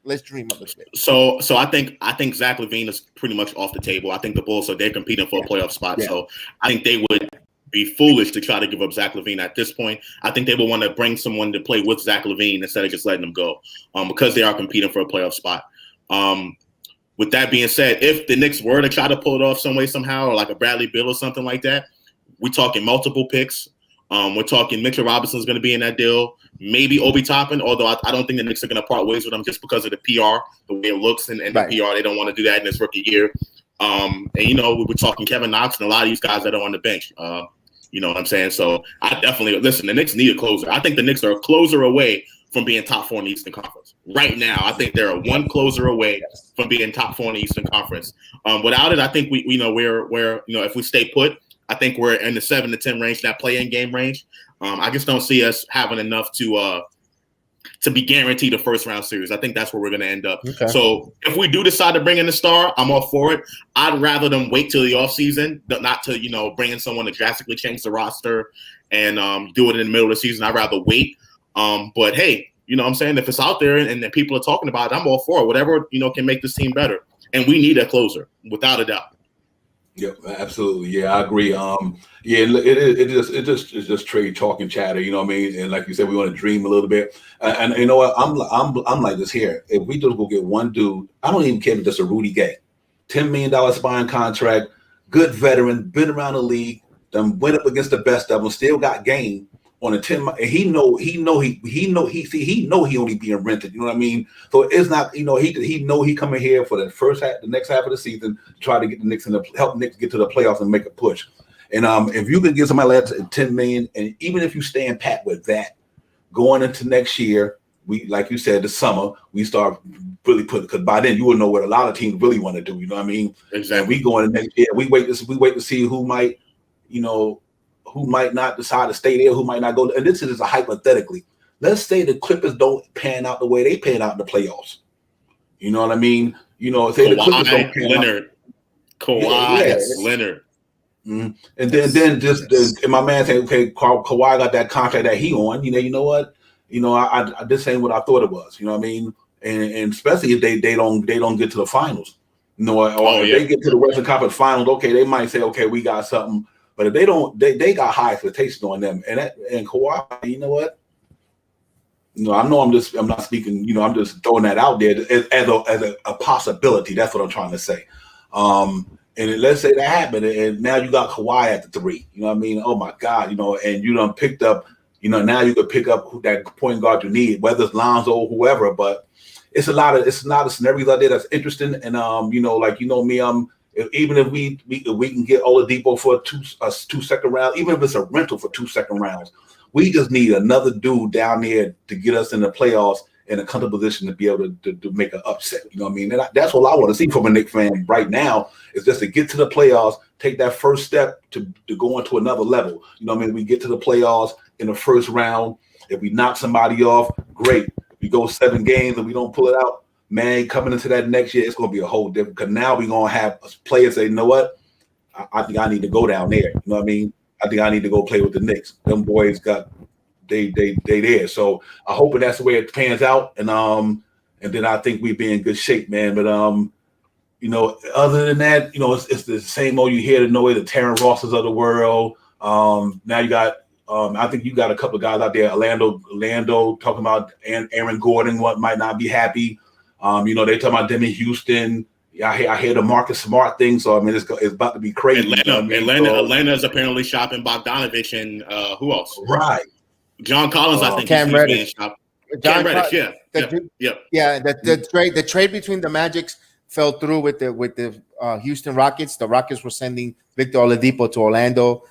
Let's dream a little bit. So I think Zach LaVine is pretty much off the table. I think the Bulls, so they're competing for a playoff spot. Yeah. So I think they would be foolish to try to give up Zach LaVine at this point. I think they will want to bring someone to play with Zach LaVine instead of just letting him go, because they are competing for a playoff spot. With that being said, if the Knicks were to try to pull it off some way, somehow, or like a Bradley Beal or something like that, we're talking multiple picks. We're talking Mitchell Robinson's going to be in that deal. Maybe Obi Toppin, although I don't think the Knicks are going to part ways with him just because of the PR, the way it looks, and right. The PR. They don't want to do that in his rookie year. And, you know, we were talking Kevin Knox and a lot of these guys that are on the bench. You know what I'm saying? So I definitely – listen, the Knicks need a closer. I think the Knicks are a closer away from being top 4 in the Eastern Conference. Right now, I think they're one closer away from being top 4 in the Eastern Conference. Without it, I think we're if we stay put, I think we're in the 7 to 10 range, that play-in game range. I just don't see us having enough to be guaranteed a first-round series. I think that's where we're going to end up. Okay. So if we do decide to bring in a star, I'm all for it. I'd rather them wait till the offseason, not to bring in someone to drastically change the roster and do it in the middle of the season. I'd rather wait. But hey, you know what I'm saying? If it's out there and people are talking about it, I'm all for it. Whatever, can make this team better. And we need a closer, without a doubt. Yep, absolutely. Yeah, I agree. It's just trade talk and chatter. You know what I mean? And like you said, we want to dream a little bit. And you know what? I'm like this here. If we just go get one dude, I don't even care if it's just a Rudy Gay, $10 million spine contract, good veteran, been around the league, then went up against the best of them, still got game on a 10. And he only being rented. You know what I mean? So it's not. He coming here for the next half of the season to try to get the Knicks help Knicks get to the playoffs and make a push. And if you can get somebody like that $10 million, and even if you stand pat with that, going into next year, we, like you said, the summer, we start really because by then you will know what a lot of teams really want to do. You know what I mean? Exactly. And we go into next year, we wait to see who might, who might not decide to stay there, who might not go. And this is a hypothetically. Let's say the Clippers don't pan out the way they pan out in the playoffs. You know what I mean? Say Kawhi, the Clippers don't pan Leonard. out. Kawhi, Leonard. Mm-hmm. And then and my man saying, okay, Kawhi got that contract that he on. You know what? I this ain't what I thought it was. You know what I mean? And especially if they don't get to the finals. Or if they get to the Western Conference Finals, okay, they might say, okay, we got something. But if they don't, they got high expectations on them. And Kawhi, you know what? I know I'm not speaking. I'm just throwing that out there as a possibility. That's what I'm trying to say. And let's say that happened, and now you got Kawhi at the 3. You know what I mean? Oh my God, and you done picked up. Now you could pick up that point guard you need, whether it's Lonzo or whoever. But it's a lot of scenarios out there that's interesting. And like me, even if we can get Oladipo for two second rounds, even if it's a rental for 2 second rounds, we just need another dude down there to get us in the playoffs in a comfortable position to be able to make an upset. You know what I mean? And that's what I want to see from a Knicks fan right now is just to get to the playoffs, take that first step to go into another level. You know what I mean? We get to the playoffs in the first round. If we knock somebody off, great. If we go 7 games and we don't pull it out, man, coming into that next year, it's going to be a whole different. Because now we're going to have players say, you know what? I think I need to go down there. You know what I mean? I think I need to go play with the Knicks. Them boys got they there. So I hope that's the way it pans out. And then I think we be in good shape, man. But other than that, it's the same old. You hear the noise, the Terrence Rosses of the world. Now you got. I think you got a couple of guys out there, Orlando talking about Aaron Gordon, what might not be happy. They talking about them in Houston. I hear the Marcus Smart thing, so I mean it's about to be crazy. Atlanta is apparently shopping Bogdanovich and who else? Right. John Collins, I think Cam Reddish. Cam Reddish, The trade between the Magics fell through with the Houston Rockets. The Rockets were sending Victor Oladipo to Orlando.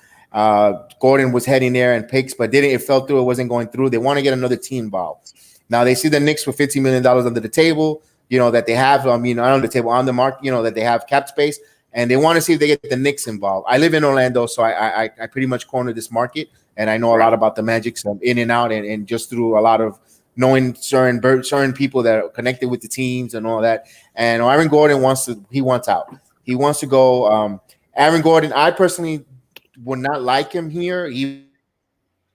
Gordon was heading there and picks, but it fell through. It wasn't going through. They want to get another team involved. Now they see the Knicks with $15 million under the table, that they have, on the table, on the mark, that they have cap space, and they want to see if they get the Knicks involved. I live in Orlando, so I pretty much corner this market, and I know a lot about the Magic, so I'm in and out, and just through a lot of knowing certain people that are connected with the teams and all that. And Aaron Gordon wants out. He wants to go. Aaron Gordon, I personally would not like him here, even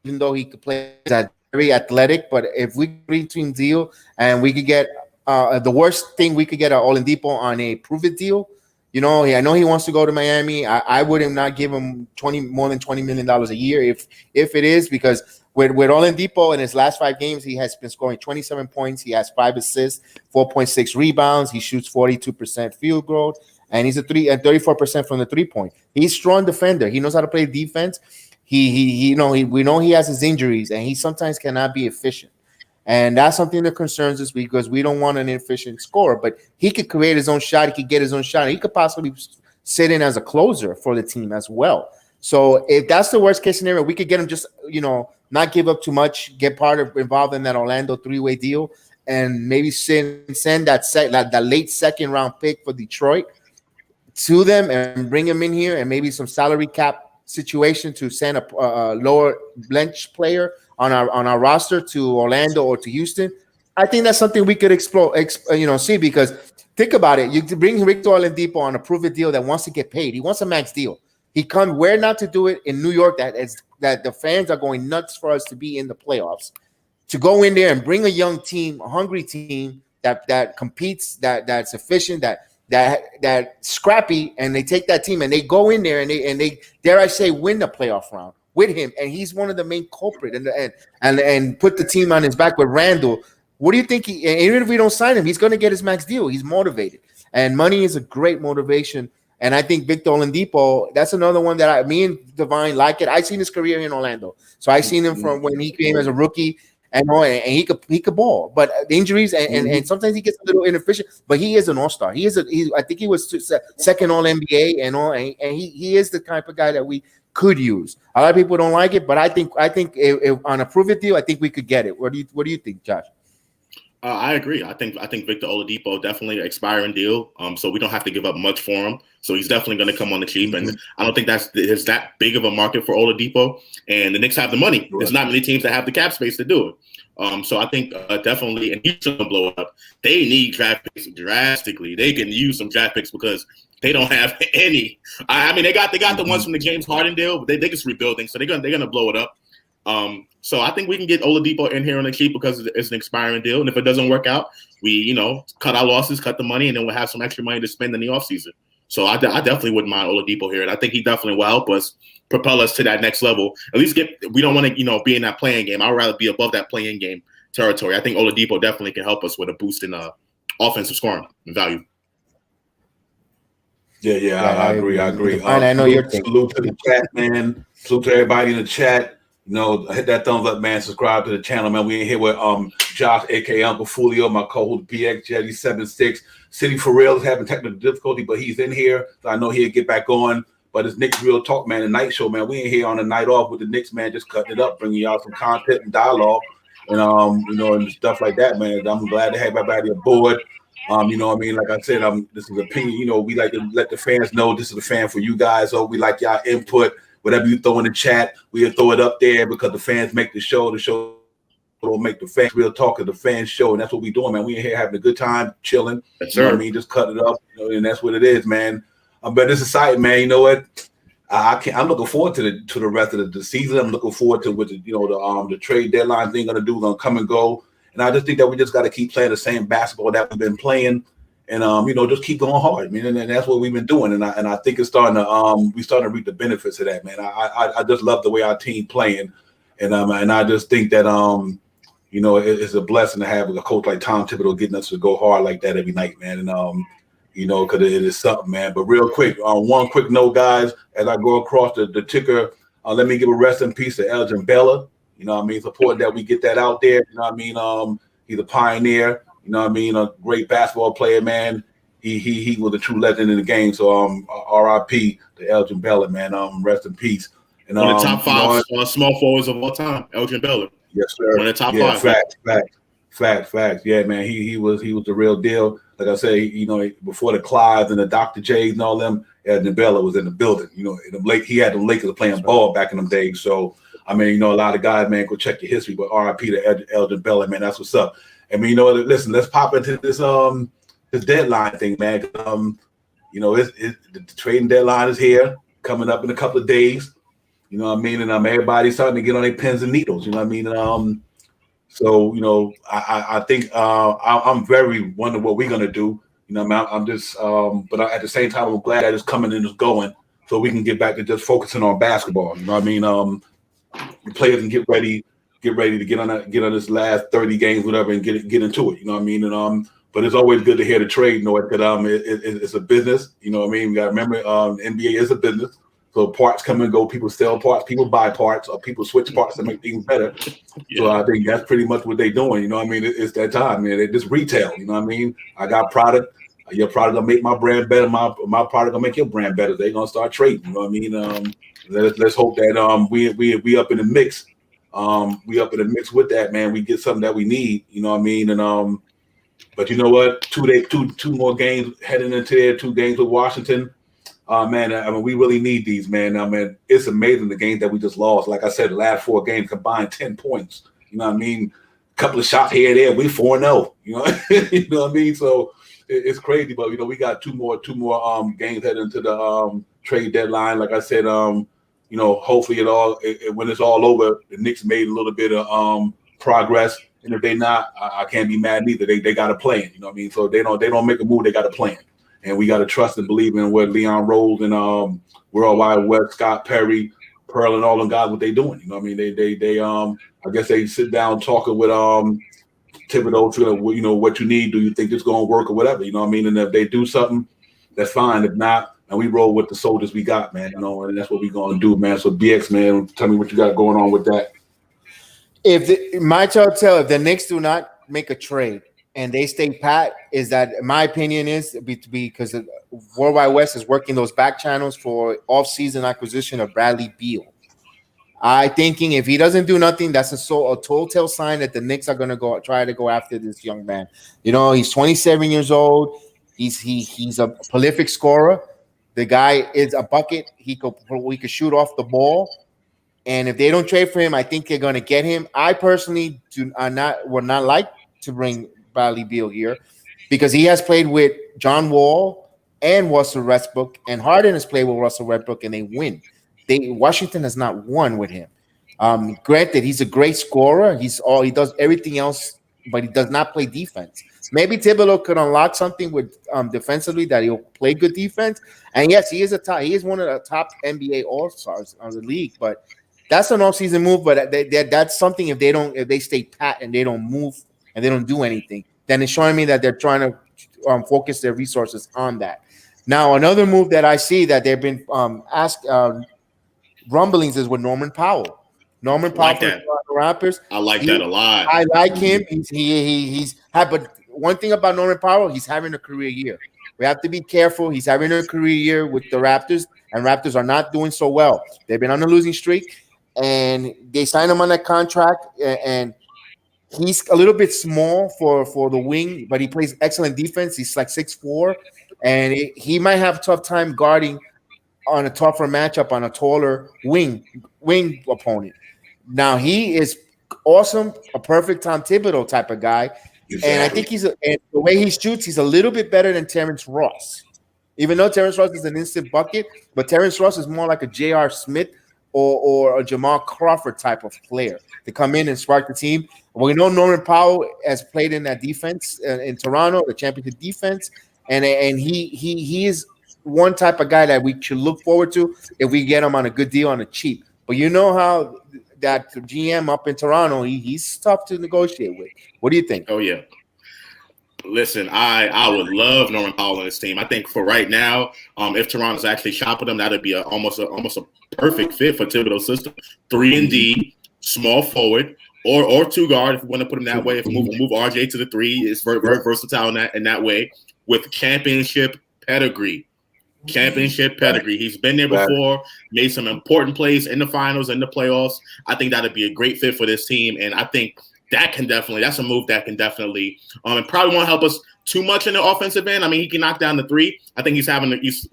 though he could play that very athletic. But if we between deal and we could get the worst thing we could get Oladipo on a prove it deal. I know he wants to go to Miami. I would not give him more than $20 million a year if it is, because with Oladipo in his last 5 games, he has been scoring 27 points. He has 5 assists, 4.6 rebounds. He shoots 42% field goal, and he's 34% from the 3-point. He's a strong defender. He knows how to play defense. We know he has his injuries, and he sometimes cannot be efficient. And that's something that concerns us because we don't want an inefficient scorer. But he could create his own shot. He could get his own shot. He could possibly sit in as a closer for the team as well. So if that's the worst case scenario, we could get him just, not give up too much, get involved in that Orlando 3-way deal, and maybe send that late second round pick for Detroit to them and bring him in here, and maybe some salary cap situation to send a lower bench player on our roster to Orlando or to Houston. I think that's something we could explore, see, because think about it. You bring Victor Oladipo on a prove-it deal that wants to get paid. He wants a max deal. He comes where not to do it in New York, that the fans are going nuts for us to be in the playoffs. To go in there and bring a young team, a hungry team that competes, that's efficient, that scrappy, and they take that team and they go in there and they dare I say win the playoff round with him, and he's one of the main culprit and put the team on his back with Randall. What do you think? Even if we don't sign him, he's going to get his max deal. He's motivated, and money is a great motivation. And I think Victor Oladipo, that's another one that me and Divine like it. I seen his career in Orlando, so I seen him from when he came as a rookie. And he could ball, but injuries and sometimes he gets a little inefficient. But he is an all-star. I think he was second All NBA and he is the type of guy that we could use. A lot of people don't like it, but I think if on a prove it deal, I think we could get it. What do you think, Josh? I agree. I think Victor Oladipo definitely an expiring deal. So we don't have to give up much for him. So he's definitely going to come on the cheap, and I don't think there's that big of a market for Oladipo. And the Knicks have the money. There's not many teams that have the cap space to do it. So I think definitely, and he's going to blow up. They need draft picks drastically. They can use some draft picks because they don't have any. I mean, they got the ones from the James Harden deal, but they just rebuilding, so they're gonna blow it up. So I think we can get Oladipo in here on the cheap because it's an expiring deal, and if it doesn't work out, we cut our losses, cut the money, and then we'll have some extra money to spend in the offseason. So I definitely wouldn't mind Oladipo here, and I think he definitely will help us propel us to that next level. At least we don't want to be in that playing game. I'd rather be above that playing game territory. I think Oladipo definitely can help us with a boost in offensive scoring and value. Yeah, I agree. I know you're thinking. Salute to the chat, man. Salute to everybody in the chat. Hit that thumbs up, man. Subscribe to the channel, man. We in here with Josh, aka Uncle Fulio, my co-host PX Jetty 76. City for real is having technical difficulty, but he's in here, so I know he'll get back on. But it's Knicks Real Talk, man, the night show, man. We in here on the night off with the Knicks, man, just cutting it up, bringing y'all some content and dialogue, and and stuff like that, man. I'm glad to have everybody aboard. You know what I mean? Like I said, this is opinion. We like to let the fans know this is a fan for you guys. So we like y'all input. Whatever you throw in the chat, we'll throw it up there because the fans make the show. The show don't make the fans. Real Talk is the fans show, and that's what we doing, man. We in here having a good time, chilling. Yes, you know what I mean? Just cut it up, and that's what it is, man. But this is exciting, man. You know what? I'm looking forward to the rest of the season. I'm looking forward to what the trade deadline thing gonna come and go. And I just think that we just got to keep playing the same basketball that we've been playing, and just keep going hard. I mean, and that's what we've been doing. And I think it's starting to we starting to reap the benefits of that, man. I just love the way our team playing, and I just think that it's a blessing to have a coach like Tom Thibodeau getting us to go hard like that every night, man. And because it is something, man. But real quick, one quick note, guys, as I go across the ticker, let me give a rest in peace to Elgin Bella. You know what I mean? It's important that we get that out there. You know what I mean? He's a pioneer. You know what I mean? A great basketball player, man. He was a true legend in the game. So R.I.P. to Elgin Bella, man. Rest in peace. And one of the top 5 small forwards of all time, Elgin Bella. Yes, sir. One of the top 5. Facts. Yeah, man. He was the real deal. Like I say, before the Clydes and the Dr. J's and all them, Elgin Bella was in the building. He had the Lakers playing ball back in them days. So. I mean, a lot of guys, man, go check your history, but RIP to Elgin Bella, man, that's what's up. I mean, listen, let's pop into this deadline thing, man. The trading deadline is here, coming up in a couple of days. You know what I mean? And everybody's starting to get on their pins and needles. You know what I mean? So I think I'm very wonder what we're gonna do. You know, what I mean, I'm just, but at the same time, I'm glad that it's coming and it's going, so we can get back to just focusing on basketball. You know what I mean? The players can get ready to get on this last 30 games, whatever, and get into it. You know what I mean? And but it's always good to hear the trade noise that it's a business. You know what I mean? We got to remember NBA is a business. So parts come and go. People sell parts, people buy parts, or people switch parts to make things better. Yeah. So I think that's pretty much what they're doing. You know what I mean? It's that time, man. It's retail. You know what I mean? I got product. Your product gonna make my brand better. My product gonna make your brand better. They're gonna start trading. You know what I mean? Let's hope that we up in the mix. We up in the mix with that, man. We get something that we need. You know what I mean? And but you know what? Two more games heading into there. 2 games with Washington. Man, I mean, we really need these, man. I mean, it's amazing the games that we just lost. Like I said, the last 4 games combined 10 points. You know what I mean? A couple of shots here and there. We 4-0. You know, you know what I mean? So it's crazy, but we got two more games heading into the trade deadline. Like I said, hopefully when it's all over, the Knicks made a little bit of progress. And if they not, I can't be mad neither. They got a plan. You know what I mean? So they don't make a move. They got a plan. And we got to trust and believe in what Leon Rose and Worldwide West, Scott Perry, Pearl, and all them guys, what they doing. You know what I mean? They I guess they sit down talking with Thibodeau, what you need. Do you think it's going to work or whatever? You know what I mean? And if they do something, that's fine. If not, and we roll with the soldiers we got, man. And that's what we're going to do, man. So BX, man, tell me what you got going on with that. If the Knicks do not make a trade and they stay pat, is that, in my opinion, is because Worldwide West is working those back channels for off-season acquisition of Bradley Beal. I thinking if he doesn't do nothing, that's a telltale sign that the Knicks are going to try to go after this young man. He's 27 years old. He's a prolific scorer. The guy is a bucket. We could shoot off the ball. And if they don't trade for him, I think they're going to get him. I personally would not like to bring Bradley Beal here because he has played with John Wall and Russell Westbrook, and Harden has played with Russell Westbrook, and they win. Washington has not won with him. Granted, he's a great scorer. He does everything else, but he does not play defense. Maybe Thibodeau could unlock something with defensively that he'll play good defense. And yes, he is one of the top NBA All-Stars of the league, but that's an off-season move. But that's something if they stay pat and they don't move and they don't do anything, then it's showing me that they're trying to focus their resources on that. Now, another move that I see that they've been asked rumblings is with Norman Powell. Norman Powell for the Raptors. I like that a lot. I like him. But one thing about Norman Powell, he's having a career year. We have to be careful. He's having a career year with the Raptors, and Raptors are not doing so well. They've been on a losing streak, and they signed him on that contract, and he's a little bit small for the wing, but he plays excellent defense. He's like 6'4", and he might have a tough time guarding on a tougher matchup on a taller wing opponent. Now, he is awesome, a perfect Tom Thibodeau type of guy. Exactly. And I think and the way he shoots, he's a little bit better than Terrence Ross. Even though Terrence Ross is an instant bucket, but Terrence Ross is more like a J.R. Smith or a Jamal Crawford type of player to come in and spark the team. We know Norman Powell has played in that defense in Toronto, the championship defense, and he is one type of guy that we should look forward to if we get him on a good deal on a cheap. But you know how that GM up in Toronto, he's tough to negotiate with. What do you think? Oh, yeah. Listen, I would love Norman Powell on this team. I think for right now, if Toronto's actually shopping him, that'd be almost a perfect fit for Thibodeau's system. 3-and-D, small forward, or 2 guard if you want to put him that way. If we move RJ to the 3, it's very, very versatile in that way with championship pedigree. He's been there before, made some important plays in the finals and the playoffs. I think that'd be a great fit for this team, and I think that's a move that can definitely and probably won't help us too much in the offensive end. I mean, he can knock down the 3. I think he's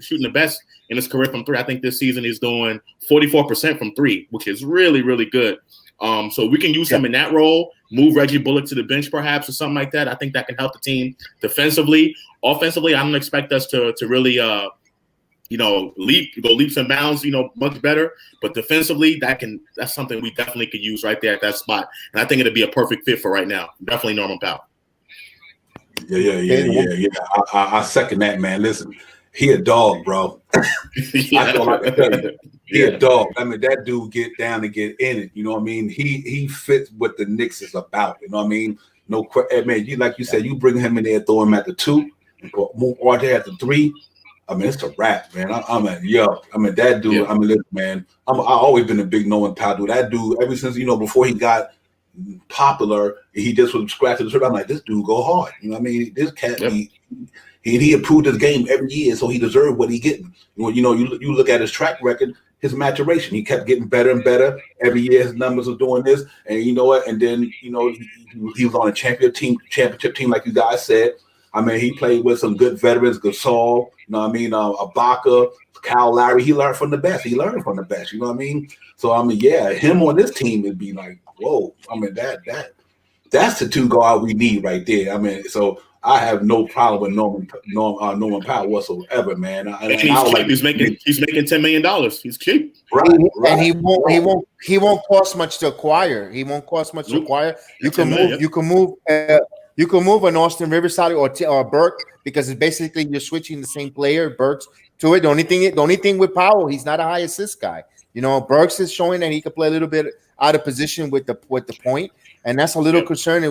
shooting the best in his career from 3. I think this season he's doing 44% from 3, which is really, really good. So we can use him in that role, move Reggie Bullock to the bench perhaps or something like that. I think that can help the team defensively. Offensively, I don't expect us to really go leaps and bounds, much better. But defensively, that's something we definitely could use right there at that spot. And I think it'd be a perfect fit for right now. Definitely Norman Powell. Yeah. I second that, man. Listen, he a dog, bro. That's all I can tell you. He a dog. I mean, that dude get down and get in it. You know what I mean? He fits what the Knicks is about. You know what I mean? Man, like you said, you bring him in there, throw him at the 2, and move RJ at the 3. I mean, it's a wrap, man. That dude. I mean, listen, man. I always been a big Norman Powell dude. That dude, ever since before he got popular, he just was scratching the surface. I'm like, this dude go hard. You know what I mean? This cat he improved his game every year, so he deserved what he getting. You look at his track record, his maturation. He kept getting better and better every year. His numbers were doing this, and you know what? And then he was on a championship team, like you guys said. I mean, he played with some good veterans, Gasol. You know what I mean? Ibaka, Kyle Lowry. He learned from the best. You know what I mean? So I mean, yeah, him on this team would be like, whoa. I mean, that's the 2 guard we need right there. I mean, so I have no problem with Norman Powell whatsoever, man. He's cheap. He's making $10 million. He's cheap, right? And he won't cost much to acquire. He won't cost much to acquire. You can move an Austin Rivers or Burke, because it's basically you're switching the same player, Burks, to it. The only thing with Powell, he's not a high assist guy. Burks is showing that he can play a little bit out of position with the point, and that's a little concerning.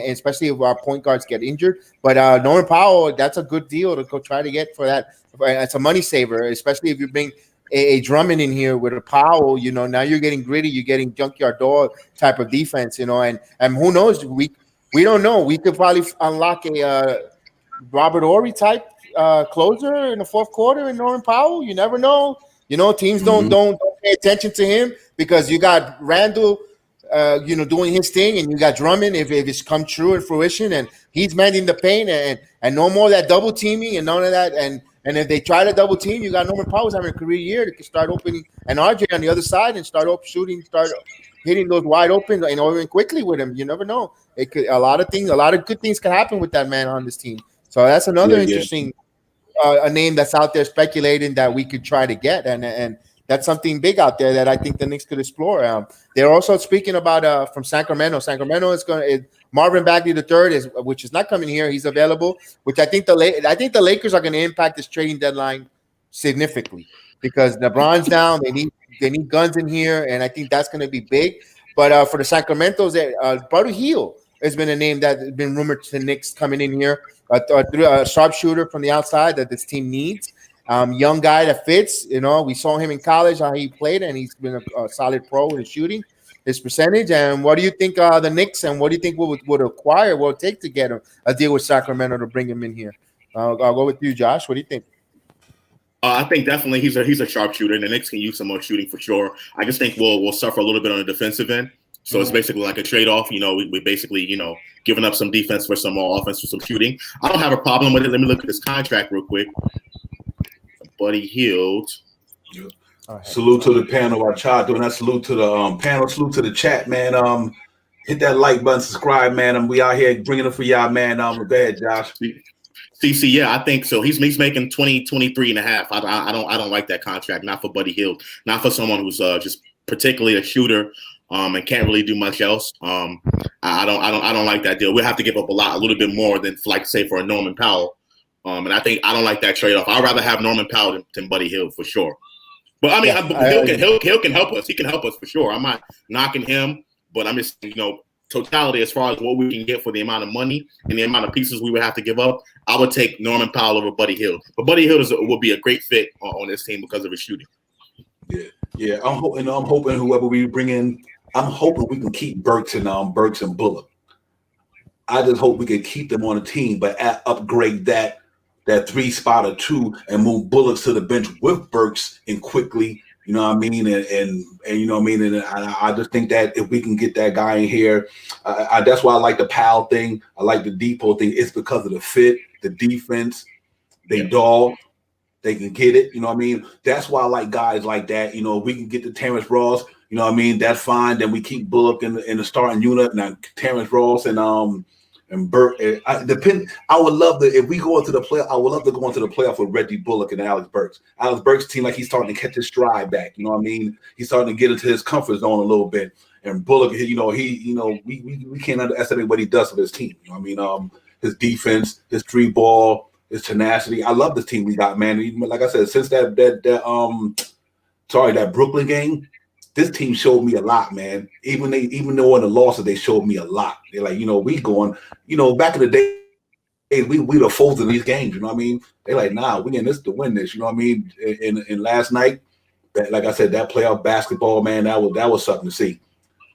Especially if our point guards get injured. But Norman Powell, that's a good deal to go try to get for that. It's a money saver, especially if you bring a Drummond in here with a Powell. Now you're getting gritty, you're getting junkyard dog type of defense. And who knows? We don't know. We could probably unlock a Robert Horry type closer in the fourth quarter in Norman Powell. You never know. Teams don't pay attention to him because you got Randall, doing his thing, and you got Drummond if it's come true in fruition, and he's manning the paint, and no more of that double teaming and none of that. And if they try to double team, you got Norman Powell having a career year to start opening, and RJ on the other side and start hitting those wide open and even quickly with him. You never know. It could a lot of good things can happen with that man on this team. So that's another interesting. A name that's out there speculating that we could try to get, and that's something big out there that I think the Knicks could explore. They're also speaking about from Sacramento. Sacramento is Marvin Bagley III which is not coming here. He's available, which I think the Lakers are going to impact this trading deadline significantly because LeBron's down. They need guns in here, and I think that's going to be big. But for the Sacramento's, Buddy Hield has been a name that has been rumored to the Knicks coming in here. A sharpshooter from the outside that this team needs. Young guy that fits. We saw him in college, how he played, and he's been a solid pro in shooting, his percentage. And what do you think the Knicks, and what do you think would acquire, what it take to get a deal with Sacramento to bring him in here? I'll go with you, Josh. What do you think? I think definitely he's a sharpshooter, and the Knicks can use some more shooting for sure. I just think we'll suffer a little bit on the defensive end. So it's basically like a trade-off. We basically, giving up some defense for some more offense for some shooting. I don't have a problem with it. Let me look at this contract real quick. Buddy Hield. Salute to the panel. Our chat doing that. Salute to the panel. Salute to the chat, man. Hit that like button, subscribe, man. We out here bringing it for y'all, man. Go ahead, Josh. CC, yeah, I think so. He's making 23 and a half. I don't like that contract. Not for Buddy Hield. Not for someone who's just particularly a shooter. And can't really do much else. I don't like that deal. We'll have to give up a little bit more than say for a Norman Powell. And I don't like that trade off. I'd rather have Norman Powell than Buddy Hield for sure. But I mean, Hield can help us. He can help us for sure. I'm not knocking him, but I'm just totality as far as what we can get for the amount of money and the amount of pieces we would have to give up. I would take Norman Powell over Buddy Hield. But Buddy Hield would be a great fit on this team because of his shooting. Yeah. I'm hoping whoever we bring in. I'm hoping we can keep Burks and Bullock. I just hope we can keep them on the team, but upgrade that 3 spot or 2 and move Bullocks to the bench with Burks and quickly. You know what I mean? And you know what I mean? And I just think that if we can get that guy in here, that's why I like the Powell thing. I like the Depot thing. It's because of the fit, the defense, dog. They can get it. You know what I mean? That's why I like guys like that. We can get the Terrence Ross. You know what I mean? That's fine. Then we keep Bullock in the starting unit. Now Terrence Ross and Burke. I would love to if we go into the play. I would love to go into the playoff with Reggie Bullock and Alex Burks. Alex Burks' team, like he's starting to catch his stride back. You know what I mean? He's starting to get into his comfort zone a little bit. And Bullock, we can't underestimate what he does with his team. You know what I mean? His defense, his three ball, his tenacity. I love this team we got, man. Even, like I said, since that Brooklyn game. This team showed me a lot, man. Even though in the losses, they showed me a lot. They're like, we going, back in the day, we the fold in these games. You know what I mean? They're like, nah, we in this to win this. You know what I mean? And last night, like I said, that playoff basketball, man, that was something to see.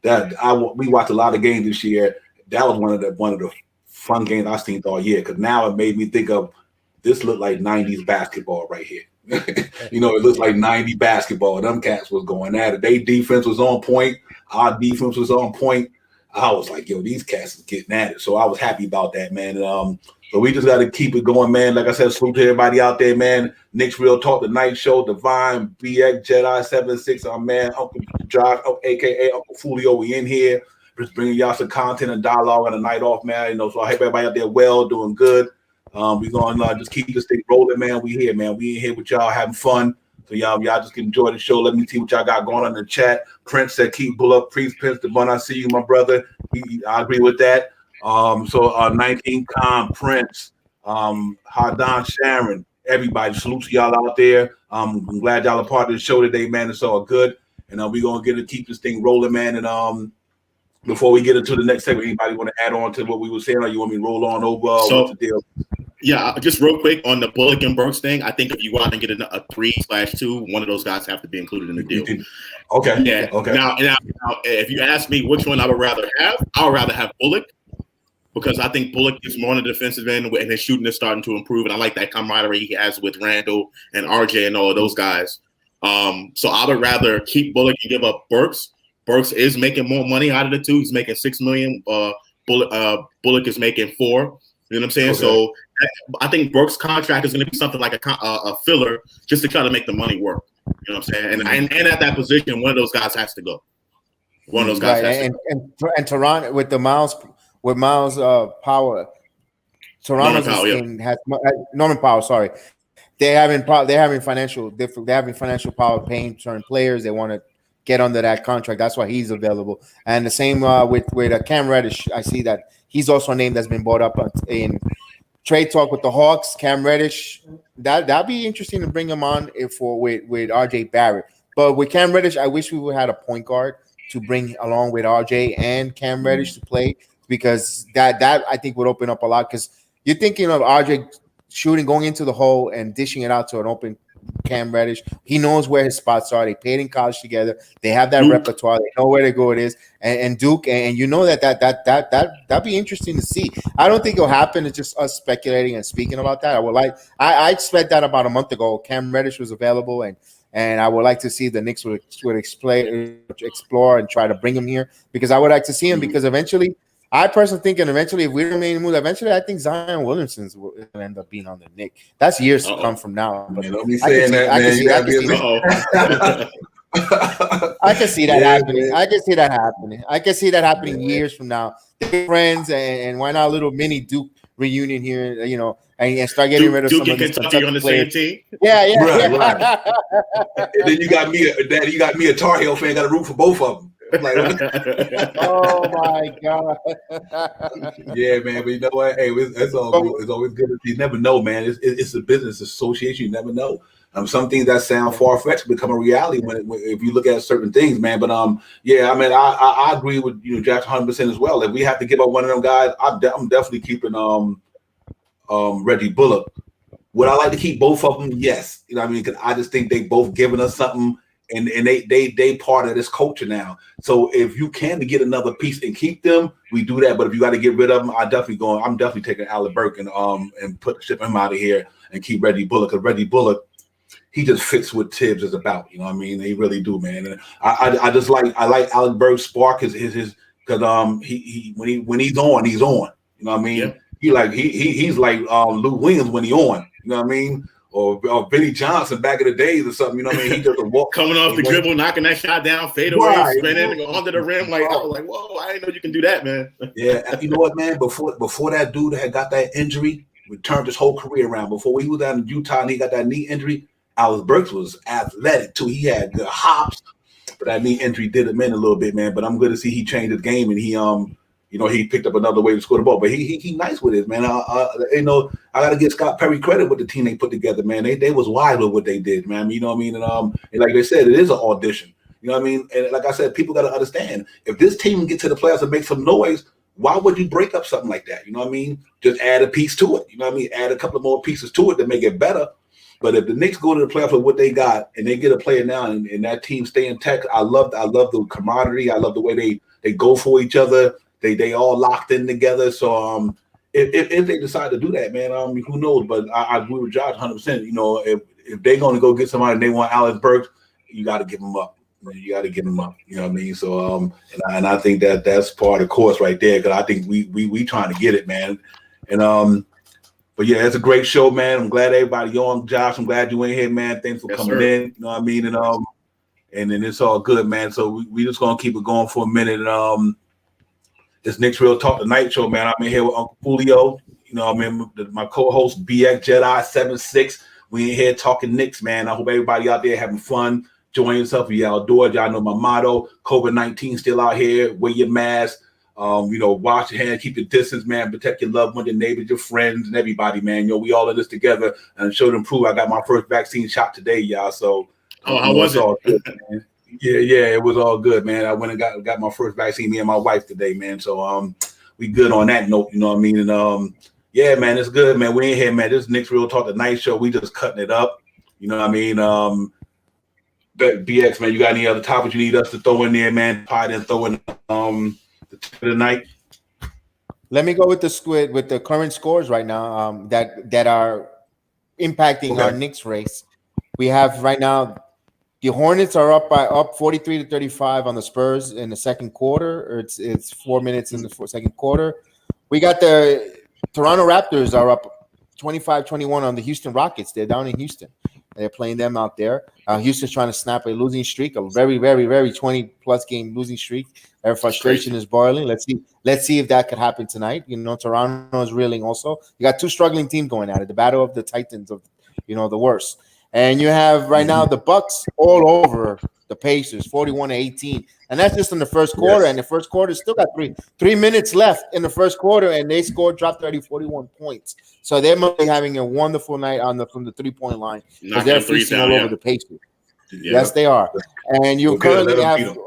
We watched a lot of games this year. That was one of the fun games I've seen all year. Because now it made me think of this looked like '90s basketball right here. It looks like 90 basketball. Them cats was going at it. Their defense was on point. Our defense was on point. I was like, yo, these cats is getting at it. So I was happy about that, man. So we just got to keep it going, man. Like I said, salute to everybody out there, man. Knicks Real Talk, The Night Show, Divine, BX, Jedi 76, our man, Uncle Josh, a.k.a. Uncle Fulio, we in here. Just bringing y'all some content and dialogue on the night off, man. So I hope everybody out there well, doing good. We're going to just keep this thing rolling, man. We here, man. We in here with y'all having fun. So y'all just enjoy the show. Let me see what y'all got going on in the chat. Prince said, keep Bullock, Priest, Prince, the bun. I see you, my brother. I agree with that. 19 Com, Prince, Hardan, Sharon, everybody. Salute to y'all out there. I'm glad y'all are part of the show today, man. It's all good. And we're going to keep this thing rolling, man. And before we get into the next segment, anybody want to add on to what we were saying, or you want me to roll on over? What's the deal? Yeah, just real quick on the Bullock and Burks thing. I think if you go out and get a 3/2, one of those guys have to be included in the deal. Okay. Yeah. Okay. Now, if you ask me which one I would rather have Bullock, because I think Bullock is more on the defensive end and his shooting is starting to improve, and I like that camaraderie he has with Randall and RJ and all of those guys. So I would rather keep Bullock and give up Burks. Burks is making more money out of the two. He's making $6 million. Bullock is making $4 million. You know what I'm saying? Okay. So I think Burks' contract is going to be something like a filler just to try to make the money work. You know what I'm saying? And at that position, one of those guys has to go. One of those guys has to go. And Toronto with Miles Power, Toronto's team has Norman Powell. Sorry, they're having financial power paying certain players. They want to get under that contract. That's why he's available. And the same with Cam Reddish. I see that he's also a name that's been brought up in trade talk with the Hawks. Cam Reddish, that'd be interesting to bring him on with RJ Barrett. But with Cam Reddish, I wish we would have had a point guard to bring along with RJ and Cam Reddish to play, because that I think would open up a lot. Because you're thinking of RJ shooting, going into the hole and dishing it out to an open Cam Reddish. He knows where his spots are. They played in college together. They have that repertoire. They know where to go. It is and Duke, and that'd be interesting to see. I don't think it'll happen. It's just us speculating and speaking about that. I expect that about a month ago. Cam Reddish was available, and I would like to see the Knicks would explore and try to bring him here, because I would like to see him, because eventually. I personally think, and eventually, if we don't make a move, eventually I think Zion Williamson will end up being on the Knicks. That's years to come from now. But don't be saying that, man. I can see that happening. I can see that happening. I can see that happening years from now. They're friends, and why not a little mini Duke reunion here? And start getting rid of some of these Kentucky on the same team. Yeah. Right. And then you got me a Tar Heel fan. Got a root for both of them. Like, oh my God. Yeah, man. But you know what? Hey, it's always good. You never know, man. It's a business association. You never know. Some things that sound far-fetched become a reality if you look at certain things, man. But yeah, I mean, I agree with Jackson 100% as well. If we have to give up one of them guys, I'm definitely keeping Reggie Bullock. Would I like to keep both of them? Yes. You know what I mean? Because I just think they both giving us something. And they part of this culture now. So if you can get another piece and keep them, we do that. But if you got to get rid of them, I'm definitely taking Alec Burke and ship him out of here and keep Reggie Bullock. Because Reggie Bullock, he just fits what Tibbs is about. You know what I mean? They really do, man. And I like Alec Burke's spark his because he when he's on, he's on. You know what I mean? Yeah. He's like Lou Williams when he's on. You know what I mean? or Vinny Johnson back in the days or something. You know what I mean? He just a walk coming off the dribble, knocking that shot down, fade away, right, spinning, under the rim. Like I was like, whoa, I didn't know you can do that, man. Yeah, you know what, man? Before that dude had got that injury, we turned his whole career around. Before he was down in Utah and he got that knee injury, Alex Burks was athletic too. He had good hops, but that knee injury did him in a little bit, man. But I'm good to see he changed his game and he he picked up another way to score the ball. But he nice with it, man. I got to give Scott Perry credit with the team they put together, man. They was wise with what they did, man. You know what I mean? And like they said, it is an audition. You know what I mean? And like I said, people got to understand, if this team get to the playoffs and make some noise, why would you break up something like that? You know what I mean? Just add a piece to it. You know what I mean? Add a couple of more pieces to it to make it better. But if the Knicks go to the playoffs with what they got and they get a player now and that team stay intact, I love the camaraderie. I love the way they go for each other. They all locked in together. So if they decide to do that, man, who knows? But I agree with Josh 100%. You know, if they're going to go get somebody and they want Alex Burks, you got to give them up. You got to give them up. You know what I mean? So and I think that's part of the course right there, because I think we trying to get it, man. And but yeah, it's a great show, man. I'm glad everybody on. Josh, I'm glad you in here, man. Thanks for coming in. You know what I mean? And then it's all good, man. So we just gonna keep it going for a minute. And this Knicks Real Talk Tonight show, man. I'm in here with Uncle Julio. You know, I mean, my co-host BX Jedi 76. We in here talking Knicks, man. I hope everybody out there having fun. Enjoying yourself. You outdoors. Y'all know my motto. COVID-19 still out here. Wear your mask. Wash your hands, keep your distance, man. Protect your loved ones, your neighbors, your friends, and everybody, man. We all in this together. And show them prove I got my first vaccine shot today, y'all. So, how was it? All good, man. Yeah, it was all good, man. I went and got my first vaccine, me and my wife today, man. So, we good on that note, you know what I mean? And yeah, man, it's good, man. We in here, man. This Knicks Real Talk Tonight show. We just cutting it up, you know what I mean? BX, man, you got any other topics you need us to throw in there, man? Probably then throw in the tonight. Let me go with the current scores right now that are impacting our Knicks race. We have right now the Hornets are up 43-35 on the Spurs in the second quarter. It's 4 minutes in the second quarter. We got the Toronto Raptors are up 25-21 on the Houston Rockets. They're down in Houston. They're playing them out there. Houston's trying to snap a losing streak, a very, very, very 20-plus game losing streak. Their frustration is boiling. Let's see if that could happen tonight. You know, Toronto is reeling also. You got two struggling teams going at it, the battle of the Titans of, the worst. And you have right now the Bucks all over the Pacers, 41-18. And that's just in the first quarter. Yes. And the first quarter still got three minutes left in the first quarter, and they dropped 41 points. So they must be having a wonderful night from the 3-point line, because they're feasting all over the Pacers. Yeah. Yes, they are. And you currently have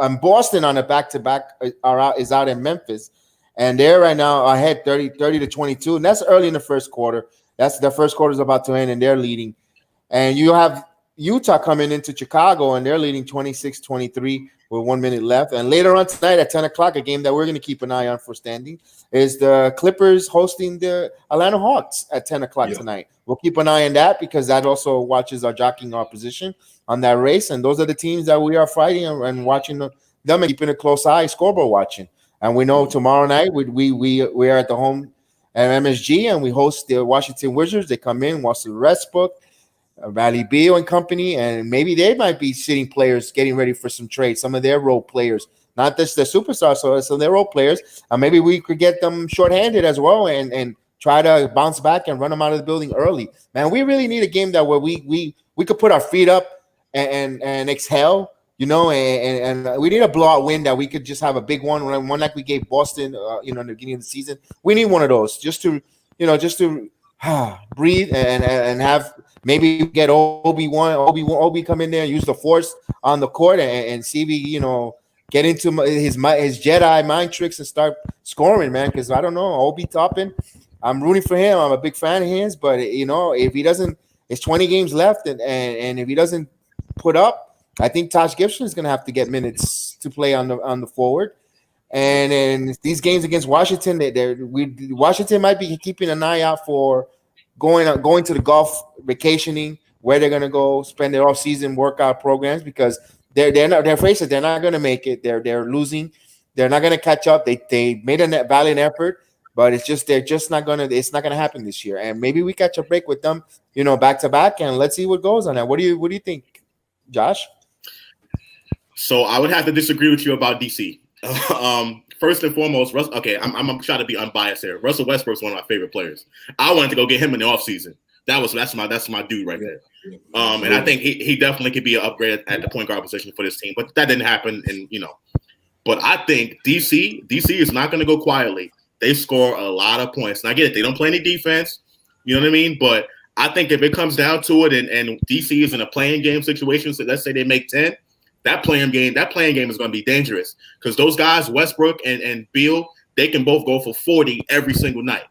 and Boston on a back-to-back is out in Memphis, and they're right now ahead 30-22, and that's early in the first quarter. That's the first quarter is about to end, and they're leading. And you have Utah coming into Chicago, and they're leading 26-23 with 1 minute left. And later on tonight at 10 o'clock, a game that we're going to keep an eye on for standing is the Clippers hosting the Atlanta Hawks at 10 o'clock tonight. We'll keep an eye on that, because that also watches our jockeying our position on that race. And those are the teams that we are fighting and watching them and keeping a close eye, scoreboard watching. And we know tomorrow night we are at the home at MSG, and we host the Washington Wizards. They come in, watch the rest book, Riley Beal and company, and maybe they might be sitting players getting ready for some trades, some of their role players, not just the superstars, so their role players. Maybe we could get them shorthanded as well and try to bounce back and run them out of the building early. Man, we really need a game that where we could put our feet up and exhale, and we need a blowout win that we could just have a big one like we gave Boston, in the beginning of the season. We need one of those just to breathe and have maybe get Obi come in there and use the force on the court and see if he, get into his Jedi mind tricks and start scoring, man. Because I don't know, Obi Toppin, I'm rooting for him. I'm a big fan of his, but if he doesn't, it's 20 games left, and if he doesn't put up, I think Taj Gibson is going to have to get minutes to play on the forward. And in these games against Washington, Washington might be keeping an eye out for going to the Gulf, vacationing, where they're going to go spend their off-season workout programs, because they're afraid they're not going to make it. They're losing. They're not going to catch up. They made a valiant effort. but they're just not gonna. It's not gonna happen this year, and maybe we catch a break with them, back to back, and let's see what goes on that. What do you think, Josh? So I would have to disagree with you about DC. First and foremost, I'm trying to be unbiased here. Russell Westbrook's one of my favorite players. I wanted to go get him in the offseason. That's my dude right there. And I think he definitely could be an upgrade at the point guard position for this team, but that didn't happen. And but I think DC is not going to go quietly. They score a lot of points. And I get it; they don't play any defense. You know what I mean? But I think if it comes down to it, and DC is in a playing game situation, so let's say they make 10. That playing game is going to be dangerous because those guys, Westbrook and Beal, they can both go for 40 every single night.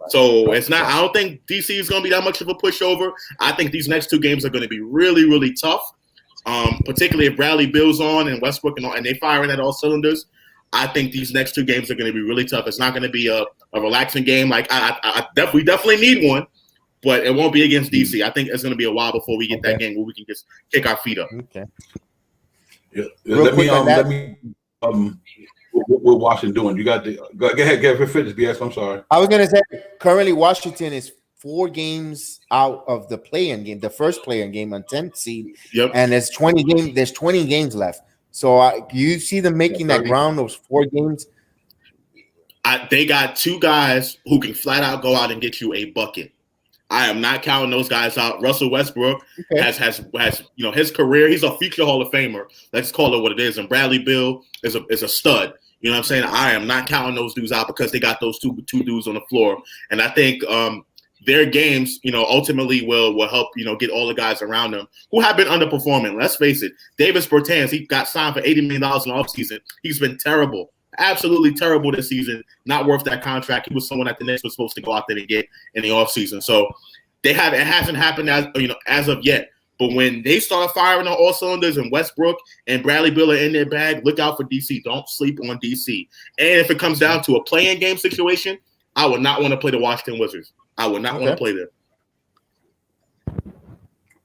So it's not. I don't think DC is going to be that much of a pushover. I think these next two games are going to be really, really tough. Particularly if Bradley Beal's on and Westbrook and they firing at all cylinders. I think these next two games are going to be really tough. It's not going to be a relaxing game. Like we definitely need one, but it won't be against DC. I think it's going to be a while before we get that game where we can just kick our feet up. Okay. Yeah. Let me what Washington doing? You got the go ahead, get finish, BS. I'm sorry. I was gonna say currently Washington is 4 games out of the play-in game, the first play-in game on 10th seed. Yep. And there's 20 games left. So you see them making that ground those 4 games. They got 2 guys who can flat out go out and get you a bucket. I am not counting those guys out. Russell Westbrook has his career. He's a future Hall of Famer. Let's call it what it is. And Bradley Beal is a stud. You know what I'm saying? I am not counting those dudes out because they got those two dudes on the floor. And I think their games, ultimately will help, get all the guys around them who have been underperforming. Let's face it. Davis Bertans, he got signed for $80 million in the offseason. He's been terrible. Absolutely terrible this season. Not worth that contract. He was someone that the Knicks was supposed to go out there and get in the offseason. So it hasn't happened as of yet. But when they start firing on all cylinders and Westbrook and Bradley Beal are in their bag, look out for DC. Don't sleep on DC. And if it comes down to a play-in game situation, I would not want to play the Washington Wizards. I would not want to play them.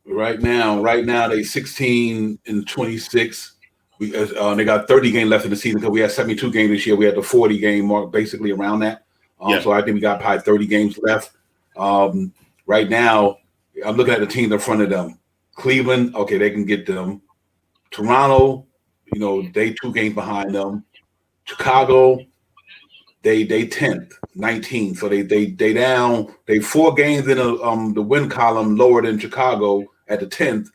Right now, they 16-26. They got 30 games left in the season because we had 72 games this year. We had the 40 game mark, basically around that. So I think we got probably 30 games left. Right now, I'm looking at the teams in front of them. Cleveland, okay, they can get them. Toronto, they 2 games behind them. Chicago, they 10th, 19th. So they down. They 4 games in the win column lower than Chicago at the 10th.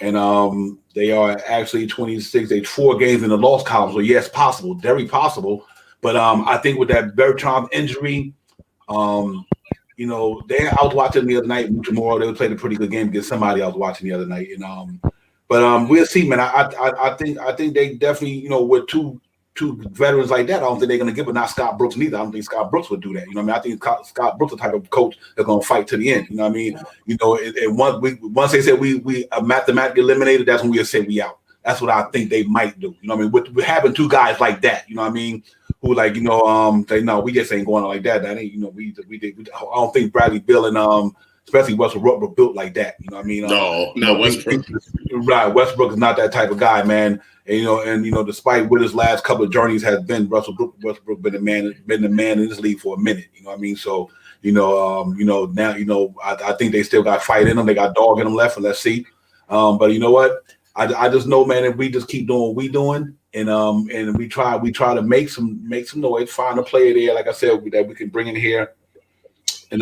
And they are actually 26. They 4 games in the loss column. So yes, possible, very possible. But I think with that Bertrand injury, I was watching the other night. Tomorrow they played a pretty good game against somebody I was watching the other night. And but we'll see, man. I think they definitely, with two veterans like that, I don't think they're gonna give it. Not Scott Brooks neither. I don't think Scott Brooks would do that. I think Scott Brooks is the type of coach that's gonna fight to the end. You know what I mean? And once they said we are mathematically eliminated, that's when we'll say we out. That's what I think they might do. You know what I mean? With having 2 guys like that, you know what I mean? Who say no, we just ain't going like that. That ain't, we I don't think Bradley Beal and especially Westbrook were built like that. You know what I mean? No, Westbrook. Right, Westbrook is not that type of guy, man. And despite what his last couple of journeys has been, Westbrook been the man in this league for a minute. You know what I mean? So now I think they still got fight in them. They got dog in them left, and let's see. But you know what? I just know, man, if we just keep doing what we doing, and we try to make some noise, find a player there, like I said, that we can bring in here, and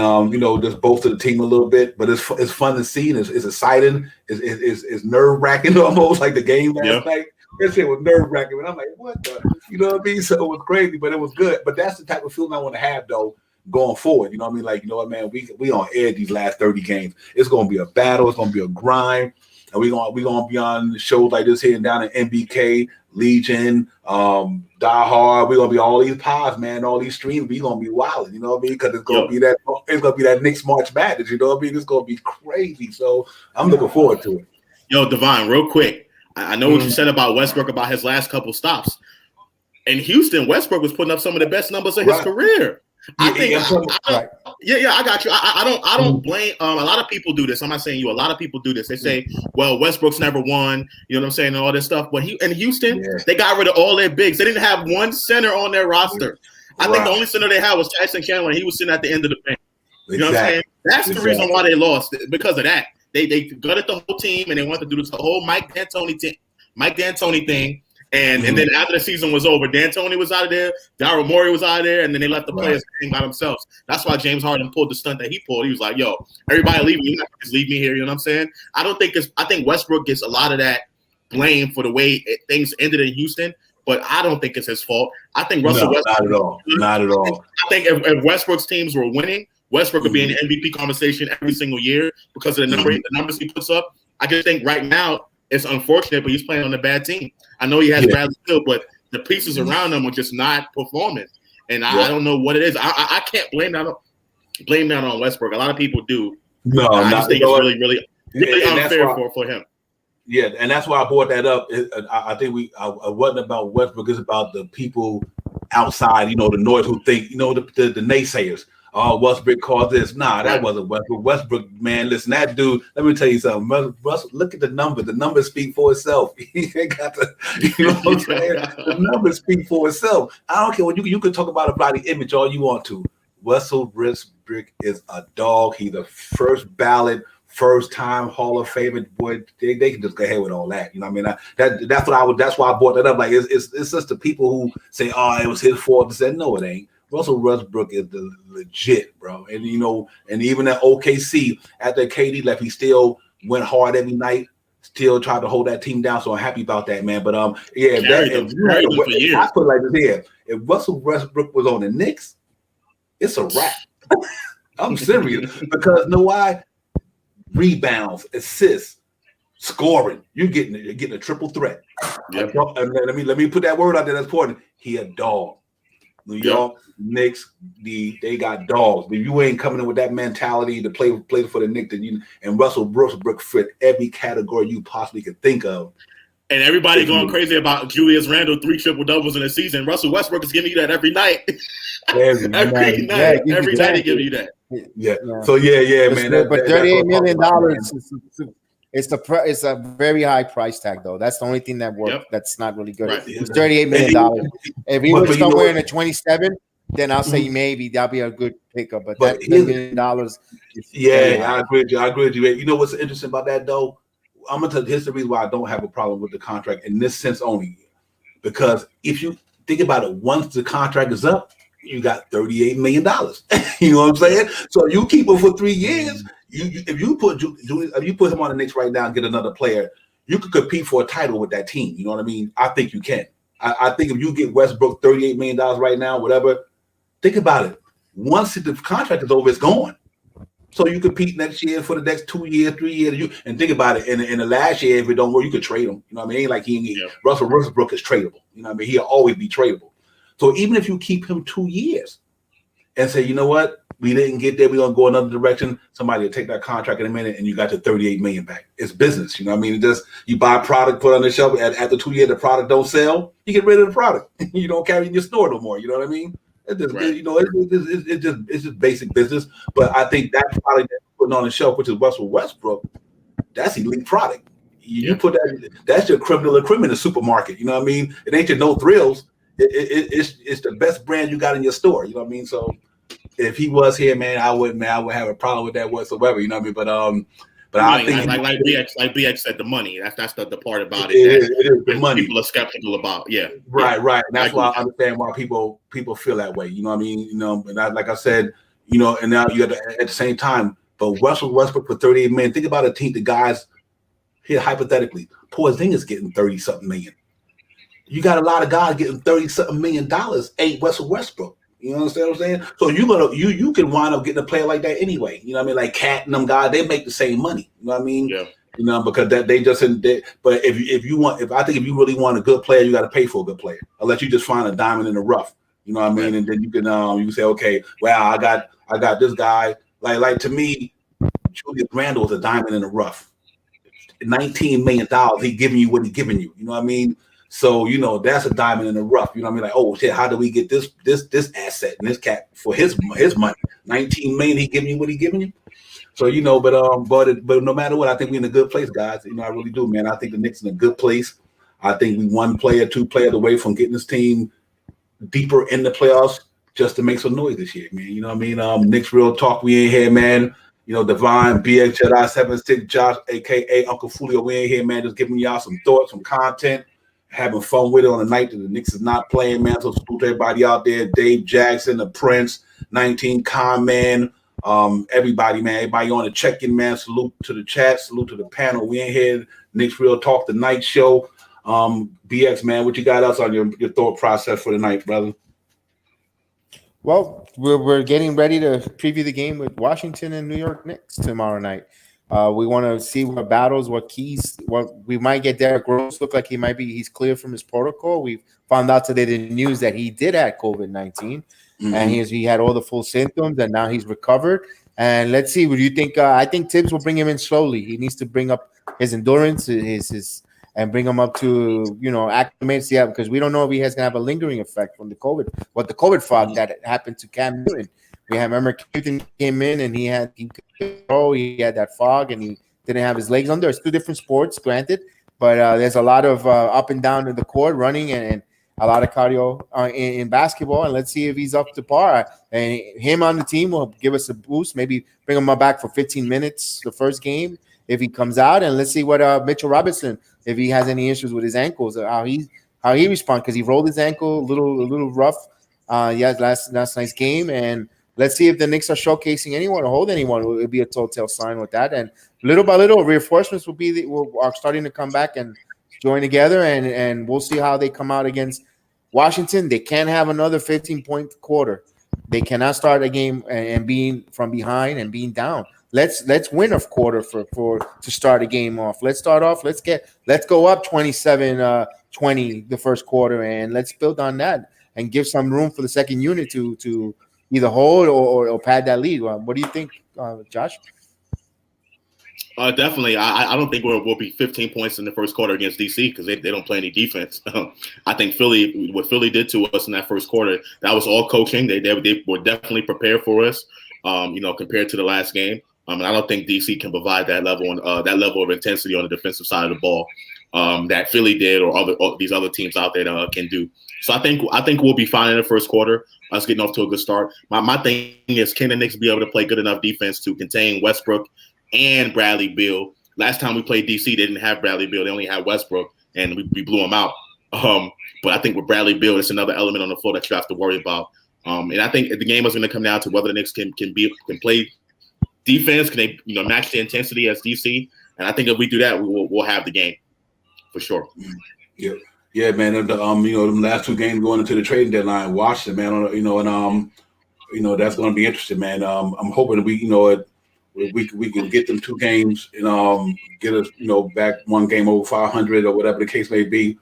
just bolster the team a little bit. But it's fun to see, and it's exciting. It's nerve wracking almost like the game last night. That shit was nerve wracking, and I'm like, what the, you know what I mean? So it was crazy, but it was good. But that's the type of feeling I want to have though going forward. You know what I mean? Like, man, we on edge these last 30 games. It's gonna be a battle. It's gonna be a grind. And we're gonna be on shows like this here and down in MBK, Legion, Die Hard. We're gonna be all these pods, man, all these streams. We're gonna be wild, you know what I mean? Because it's gonna be that Knicks March Madness, you know what I mean? It's gonna be crazy. So I'm looking forward to it. Yo, Divine, real quick. I know what you said about Westbrook about his last couple stops. In Houston, Westbrook was putting up some of the best numbers of his career. I got you. I don't blame. A lot of people do this. I'm not saying you. A lot of people do this. They say, "Well, Westbrook's never won." You know what I'm saying, and all this stuff. But in Houston, they got rid of all their bigs. They didn't have one center on their roster. I think the only center they had was Tyson Chandler, and he was sitting at the end of the bench. You know what I'm saying? That's the reason why they lost, because of that. They gutted the whole team, and they wanted to do this whole Mike D'Antoni thing. And then after the season was over, D'Antoni was out of there, Daryl Morey was out of there, and then they let the players hang by themselves. That's why James Harden pulled the stunt that he pulled. He was like, "Yo, everybody leave me. You're not gonna just leave me here." You know what I'm saying? I think Westbrook gets a lot of that blame for the way things ended in Houston, but I don't think it's his fault. I think Russell Westbrook. Not at all. I think if Westbrook's teams were winning, Westbrook would be in the MVP conversation every single year because of the numbers he puts up. I just think right now it's unfortunate, but he's playing on a bad team. I know he has Bradley Beal, but the pieces around him are just not performing, and I don't know what it is. I can't blame that on Westbrook. A lot of people do. No, I just think it's really unfair for him. Yeah, and that's why I brought that up. I think it wasn't about Westbrook. It's about the people outside, the noise who think, the naysayers. Oh, Westbrook caused this. Nah, that wasn't Westbrook. Westbrook, man, listen, that dude, let me tell you something. Russ, look at the numbers. The numbers speak for itself. He ain't got to, you know what I'm saying? The numbers speak for itself. I don't care what you can talk about a body image all you want to. Russell Westbrook is a dog. He's a first-time Hall of Famer. Boy, they can just go ahead with all that. You know what I mean? That's why I brought that up. Like it's just the people who say, "Oh, it was his fault." They said, "No, it ain't." Russell Westbrook is the legit, bro. And and even at OKC, after KD left, he still went hard every night, still tried to hold that team down. So I'm happy about that, man. But I put it like this here. If Russell Westbrook was on the Knicks, it's a wrap. I'm serious. Because know why? Rebounds, assists, scoring. You're getting a triple threat. Yep. Let me put that word out there that's important. He a dog. New York Knicks, they got dogs. But you ain't coming in with that mentality to play for the Knicks, and Russell Westbrook fit every category you possibly could think of. And everybody going crazy about Julius Randle 3 triple doubles in a season. Russell Westbrook is giving you that every night. Every night he gives you that. Yeah. So man. But $38 million. It's a very high price tag, though. That's the only thing that worked. Yep. That's not really good. Right. It's $38 million. If he was somewhere in the 27, then I'll say maybe that'll be a good pickup. But that $1 million. I agree with you. You know what's interesting about that, though? I'm gonna tell you, here's the reason why I don't have a problem with the contract in this sense only. Because if you think about it, once the contract is up, you got $38 million. You know what I'm saying? So you keep him for 3 years. If you put him on the Knicks right now and get another player, you could compete for a title with that team. You know what I mean? I think you can. I think if you get Westbrook $38 million right now, whatever, think about it. Once the contract is over, it's gone. So you compete next year for the next 2 years, 3 years. And think about it. In the last year, if it don't work, you could trade him. You know what I mean? Like Russell Westbrook is tradable. You know what I mean? He'll always be tradable. So even if you keep him 2 years and say, you know what? We didn't get there. We're going to go another direction. Somebody will take that contract in a minute and you got your $38 million back. It's business. You know what I mean? You buy a product, put it on the shelf. After 2 years, the product don't sell. You get rid of the product. You don't carry it in your store no more. You know what I mean? It's just, it's just basic business. But I think that product that you're putting on the shelf, which is Russell Westbrook, that's elite product. You put that's your criminal in the supermarket. You know what I mean? It ain't your no thrills. It's the best brand you got in your store. You know what I mean? So if he was here, man, I would have a problem with that whatsoever. You know what I mean? But money, I think like BX said, the money. That's the part about it. It is the money. People are skeptical about. Yeah. Right. And that's why I understand why people feel that way. You know what I mean? And like I said, and now you got at the same time. But Russell Westbrook for $38 million. Think about a team. The guys here hypothetically, Porzingis getting $30-something million. You got a lot of guys getting $30-something million. Ain't Russell Westbrook. You understand what I'm saying? So you can wind up getting a player like that anyway. You know what I mean? Like Cat and them guys, they make the same money. You know what I mean? Yeah. Because that they just but if I think if you really want a good player, you got to pay for a good player. Unless you just find a diamond in the rough. You know what I mean? Right. And then you can say, okay, well, I got this guy. Like to me, Julius Randle is a diamond in the rough. $19 million, he giving you what he giving you. You know what I mean? So, that's a diamond in the rough. You know what I mean? Like, oh shit, how do we get this asset and this cat for his money? $19 million, he giving you what he giving you. So, but no matter what, I think we're in a good place, guys. I really do, man. I think the Knicks in a good place. I think we 1 player, 2 players away from getting this team deeper in the playoffs. just to make some noise this year, man. You know what I mean? Knicks Real Talk, we in here, man. You know, Divine, BX Jedi 76, Josh, aka Uncle Fulio, we in here, man. Just giving y'all some thoughts, some content, having fun with it on the night that the Knicks is not playing, man. So salute to everybody out there, Dave Jackson, the Prince, 19 Con Man, everybody, man. Everybody on the check-in, man. Salute to the chat, salute to the panel. We in here, Knicks Real Talk, the night show. BX, man, what you got else on your thought process for the night, brother? Well, we're getting ready to preview the game with Washington and New York Knicks tomorrow night. We want to see what battles, what keys, what we might get. Derrick Rose look like he's clear from his protocol. We found out today the news that he did have COVID-19, and he had all the full symptoms, and now he's recovered. And let's see, what do you think? I think Tibbs will bring him in slowly. He needs to bring up his endurance, and bring him up to, acclimate, because we don't know if he has going to have a lingering effect from the COVID fog that happened to Cam Newton. Remember Newton came in and he had that fog and he didn't have his legs under. It's two different sports, granted, but there's a lot of up and down in the court running and a lot of cardio in basketball. And let's see if he's up to par. And him on the team will give us a boost. Maybe bring him back for 15 minutes the first game if he comes out. And let's see what Mitchell Robinson, if he has any issues with his ankles, how he responds, because he rolled his ankle a little rough. Last night's game. And let's see if the Knicks are showcasing anyone or hold anyone. It would be a telltale sign with that. And little by little, reinforcements are starting to come back and join together. And we'll see how they come out against Washington. They can't have another 15-point quarter. They cannot start a game and being from behind and being down. Let's win a quarter to start a game off. Let's start off. Let's go up 27-20 the first quarter, and let's build on that and give some room for the second unit to either hold or pad that lead. What do you think, Josh? Definitely. I don't think we'll be 15 points in the first quarter against DC because they don't play any defense. I think what Philly did to us in that first quarter, that was all coaching. They were definitely prepared for us, compared to the last game. And I don't think DC can provide that level of intensity on the defensive side of the ball that Philly did or these other teams out there can do. So I think we'll be fine in the first quarter. Us getting off to a good start. My thing is, can the Knicks be able to play good enough defense to contain Westbrook and Bradley Beal? Last time we played DC, they didn't have Bradley Beal. They only had Westbrook, and we blew them out. But I think with Bradley Beal, it's another element on the floor that you have to worry about. And I think the game is going to come down to whether the Knicks can play defense. Can they match the intensity as DC? And I think if we do that, we'll have the game for sure. Yeah, man. The last two games going into the trading deadline, Washington, man. That's going to be interesting, man. I'm hoping that we can get them two games and get us back one game over 500 or whatever the case may be.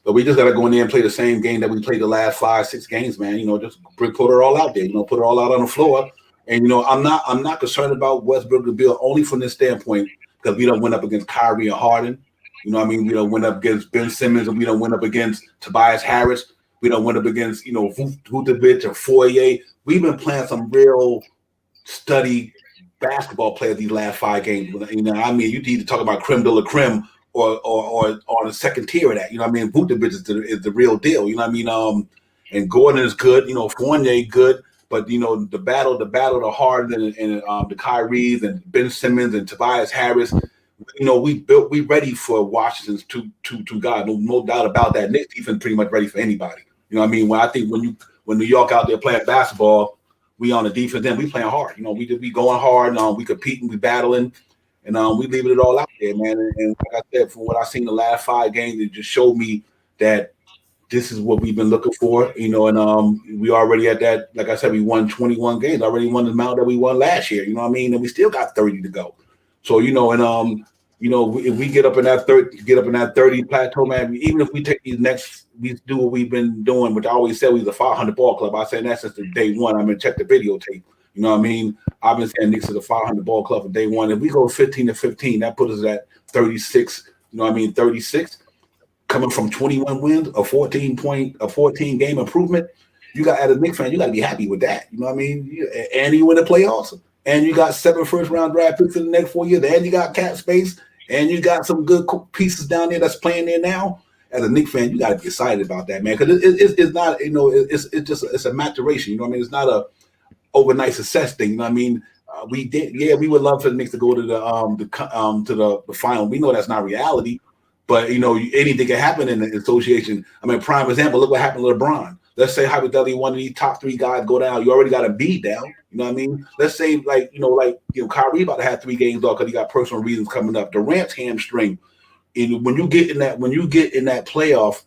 But we just got to go in there and play the same game that we played the last 5-6 games, man. Just put it all out there. Put it all out on the floor. And I'm not concerned about Westbrook and Beal only from this standpoint because we don't went up against Kyrie and Harden. We don't went up against Ben Simmons, and we don't went up against Tobias Harris. We don't went up against Vucevic or Fourier. We've been playing some real studied basketball players these last 5 games. You need to talk about creme de la creme or the second tier of that. Vucevic is the real deal. And Gordon is good. Fournier good. But the battle to Harden and the Kyries and Ben Simmons and Tobias Harris, we ready for Washington's two guys. No doubt about that. Knicks defense pretty much ready for anybody. I think when New York out there playing basketball, we on the defense end, we playing hard. We going hard, we competing, we battling, and we leaving it all out there, man. And like I said, from what I've seen the last 5 games, it just showed me that this is what we've been looking for, and we already at that. Like I said, we won 21 games, already won the amount that we won last year. And we still got 30 to go. So if we get up in that 30 plateau, man. Even if we take these next, we do what we've been doing, which I always said we was a 500 ball club. I said that since the day one. I'm gonna check the videotape. I've been saying Knicks is a 500 ball club from day one. If we go 15-15, that puts us at 36. 36. Coming from 21 wins, a 14 game improvement, you got as a Knicks fan, you got to be happy with that. And you win the playoffs, and you got 7 first-round draft picks in the next 4 years, and you got cap space, and you got some good pieces down there that's playing there now. as a Knicks fan, you got to be excited about that, man, because it's not, it's a maturation. You know what I mean? It's not a overnight success thing. You know what I mean? We would love for the Knicks to go to the final. We know that's not reality, but anything can happen in the association. I mean, prime example, look what happened to LeBron. Let's say hypothetically one of these top 3 guys go down. You already got a B down. You know what I mean? Let's say Kyrie about to have 3 games off because he got personal reasons coming up. Durant's hamstring. And when you get in that playoff,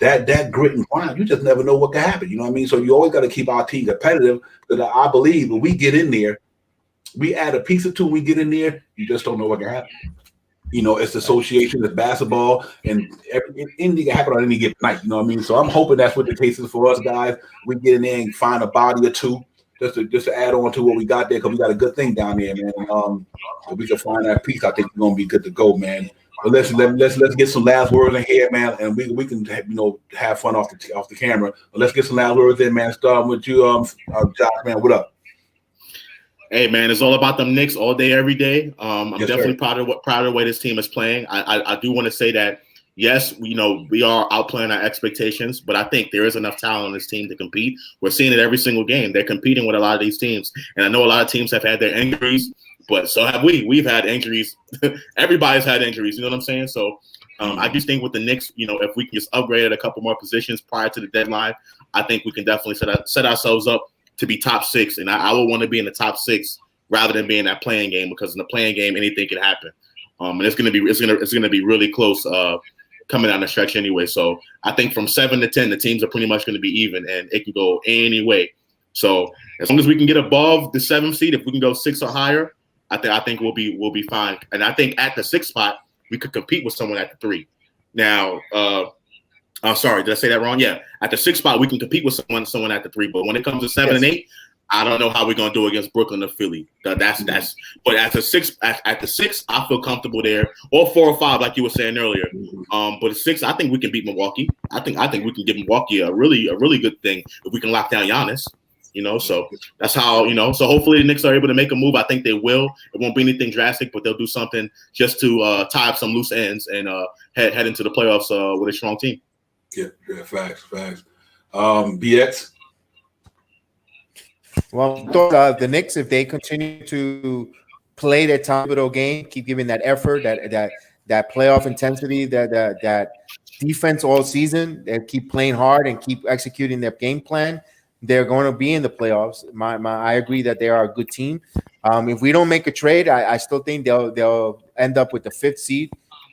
that grit and grind, you just never know what can happen. You know what I mean? So you always got to keep our team competitive. But I believe when we get in there, we add a piece or two. We get in there, you just don't know what can happen. It's association, it's basketball, and anything can happen on any given night. You know what I mean? So I'm hoping that's what the case is for us guys. We get in there and find a body or two just to add on to what we got there because we got a good thing down there, man. If we can find that piece, I think we're gonna be good to go, man. But let's get some last words in here, man, and we can have fun off the camera. But let's get some last words in, man. Starting with you, Josh, man. What up? Hey man, it's all about them Knicks all day, every day. I'm Yes, definitely sir. proud of the way this team is playing. I do want to say that yes, we are outplaying our expectations, but I think there is enough talent on this team to compete. We're seeing it every single game. They're competing with a lot of these teams, and I know a lot of teams have had their injuries, but so have we. We've had injuries. Everybody's had injuries. You know what I'm saying? So I just think with the Knicks, if we can just upgrade at a couple more positions prior to the deadline, I think we can definitely set ourselves up to be top 6, and I would want to be in the top 6 rather than being that playing game, because in the playing game anything can happen, and it's gonna be really close coming down the stretch anyway. So I think from 7 to 10, the teams are pretty much going to be even, and it can go any way. So as long as we can get above the 7th seed, if we can go 6 or higher, I think we'll be fine. And I think at the 6th spot we could compete with someone at the 3. Now. Sorry, did I say that wrong? Yeah, at the 6th spot we can compete with someone at the 3, but when it comes to 7 and 8, I don't know how we're gonna do against Brooklyn or Philly. That's. But at the 6, I feel comfortable there, or 4 or 5, like you were saying earlier. But at 6, I think we can beat Milwaukee. I think we can give Milwaukee a really good thing if we can lock down Giannis. So that's how. So hopefully the Knicks are able to make a move. I think they will. It won't be anything drastic, but they'll do something just to tie up some loose ends and head into the playoffs with a strong team. Yeah, facts. BX. Well, the Knicks, if they continue to play their top game, keep giving that effort, that playoff intensity, that defense all season, they keep playing hard and keep executing their game plan, they're going to be in the playoffs. I agree that they are a good team. If we don't make a trade, I still think they'll end up with the 5th seed.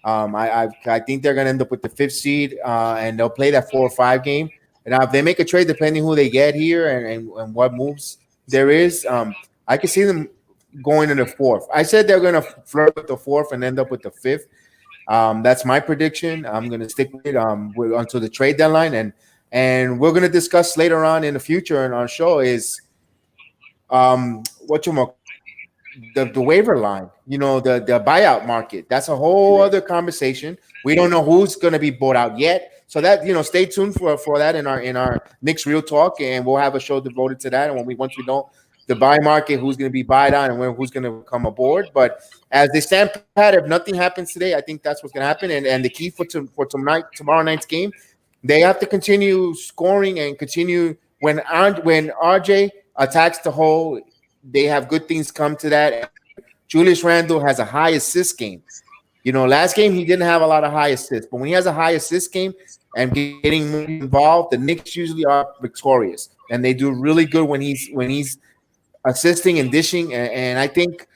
I think they're going to end up with the 5th seed, and they'll play that 4 or 5 game. And now if they make a trade, depending who they get here and what moves there is, I can see them going to the 4th. I said they're going to flirt with the 4th and end up with the 5th. That's my prediction. I'm going to stick with it until the trade deadline. And we're going to discuss later on in the future in our show is the waiver line, the buyout market. That's a whole other conversation. We don't know who's going to be bought out yet. So that, stay tuned for that in our Knicks Real Talk, and we'll have a show devoted to that. And once we know the buy market, who's going to be buyed on and who's going to come aboard. But as they stand pat, if nothing happens today, I think that's what's going to happen. And the key for tomorrow night's game, they have to continue scoring and continue when RJ attacks the hole. They have good things come to that. Julius Randle has a high assist game. Last game he didn't have a lot of high assists, but when he has a high assist game and getting more involved, the Knicks usually are victorious, and they do really good when he's assisting and dishing. And I think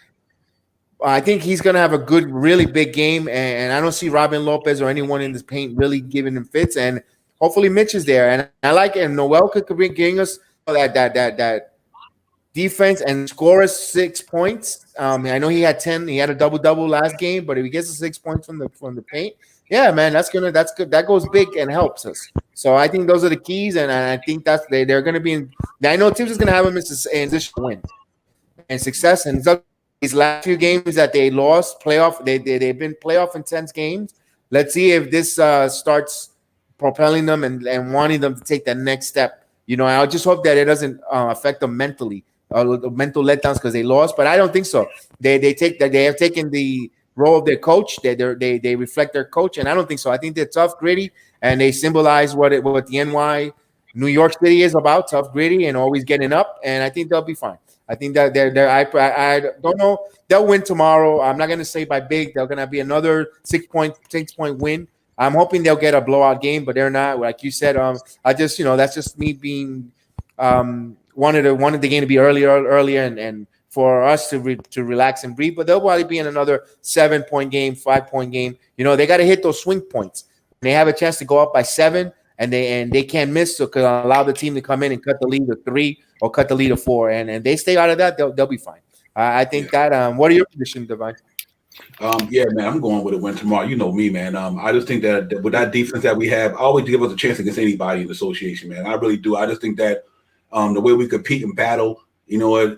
he's gonna have a good, really big game. And I don't see Robin Lopez or anyone in this paint really giving him fits. And hopefully Mitch is there. And I like it. And Noel could be giving us that defense and score us 6 points. I know he had 10. He had a double last game, but if he gets us 6 points from the paint, yeah, man, that's good. That goes big and helps us. So I think those are the keys, and I think they're going to be in. I know Tibbs is going to have them in this win and success. And these last few games that they lost playoff, they've been playoff intense games. Let's see if this starts propelling them and wanting them to take that next step. I just hope that it doesn't affect them mentally. Mental letdowns because they lost, but I don't think so. They have taken the role of their coach. They reflect their coach, and I don't think so. I think they're tough, gritty, and they symbolize what the NY New York City is about: tough, gritty, and always getting up. And I think they'll be fine. I think that I don't know. They'll win tomorrow. I'm not going to say by big. They're going to be another 6 point win. I'm hoping they'll get a blowout game, but they're not. Like you said, I just that's just me being wanted the game to be earlier, and for us to relax and breathe. But they'll probably be in another 7 point game, 5 point game. They got to hit those swing points. When they have a chance to go up by 7, and they can't miss, so could allow the team to come in and cut the lead to 3 or cut the lead to 4, and they stay out of that, they'll be fine. I think that. What are your predictions, Divine? Yeah, man, I'm going with a win tomorrow. You know me, man. I just think that with that defense that we have, I always give us a chance against anybody in the association, man. I really do. I just think that the way we compete and battle, you always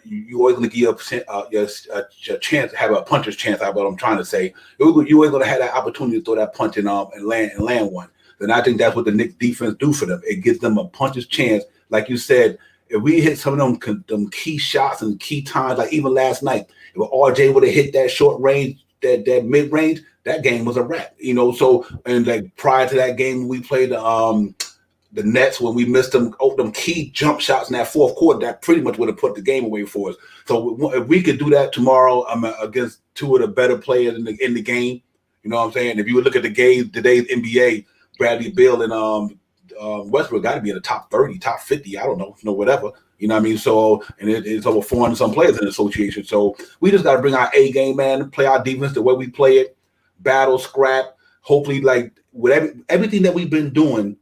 going to give a chance, have a puncher's chance. That's what I'm trying to say. You always going to have that opportunity to throw that punch and land one. And I think that's what the Knicks defense do for them. It gives them a puncher's chance. Like you said, if we hit some of them key shots and key times, like even last night, if RJ would have hit that short range, that mid range, that game was a wrap. So and like prior to that game, we played the Nets when we missed them key jump shots in that fourth quarter. That pretty much would have put the game away for us. So if we could do that tomorrow against two of the better players in the game, you know what I'm saying? If you would look at the game today's NBA, Bradley Beal and Westbrook got to be in the top 30, top 50. I don't know, whatever. You know what I mean? So, and it's over 400 some players in the association. So we just got to bring our A game, man, play our defense the way we play it, battle, scrap. Hopefully, like with everything that we've been doing,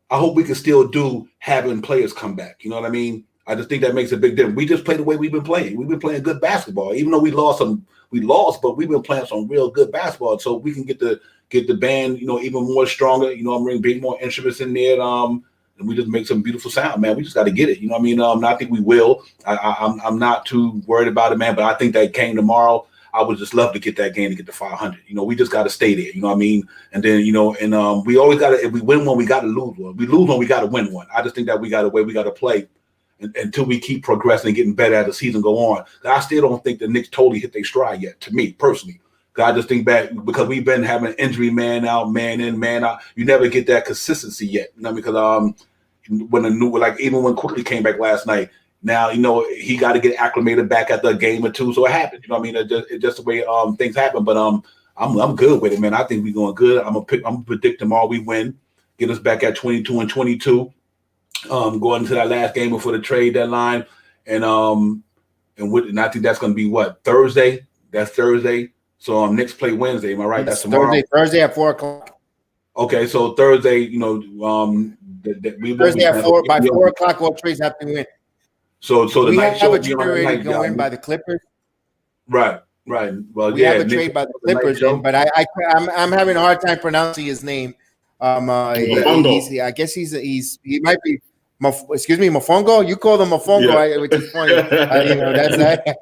I hope we can still do having players come back. You know what I mean? I just think that makes a big difference. We just play the way we've been playing. We've been playing good basketball, even though we lost, but we've been playing some real good basketball. So we can get the band, even more stronger. Bring more instruments in there, and we just make some beautiful sound, man. We just got to get it. You know what I mean? I think we will. I'm not too worried about it, man. But I think that game tomorrow, I would just love to get that game to get to 500. We just got to stay there. You know what I mean? And then we always got to. If we win one, we got to lose one. We lose one, we got to win one. I just think that we got to play until we keep progressing and getting better as the season go on. I still don't think the Knicks totally hit their stride yet. To me personally. I just think back because we've been having injury man out, man in, man out. You never get that consistency yet. Because even when Quickly came back last night, now he got to get acclimated back at the game or two. So it happened. You know what I mean? It's just the way things happen. But I'm good with it, man. I think we're going good. I'm gonna predict tomorrow we win, get us back at 22-22. Going into that last game before the trade deadline, and I think that's going to be what, Thursday. That's Thursday. So Knicks play Wednesday. Am I right? That's tomorrow. Thursday at 4:00. Okay, so Thursday, we Thursday at 4 by 4 o'clock. All trades have to win. So the we night have a show trade going by the Clippers. Right. Well, we have a trade by the Clippers, but I'm having a hard time pronouncing his name. I guess he might be. Excuse me, Mofongo. You call them Mofongo, which is funny. That's that.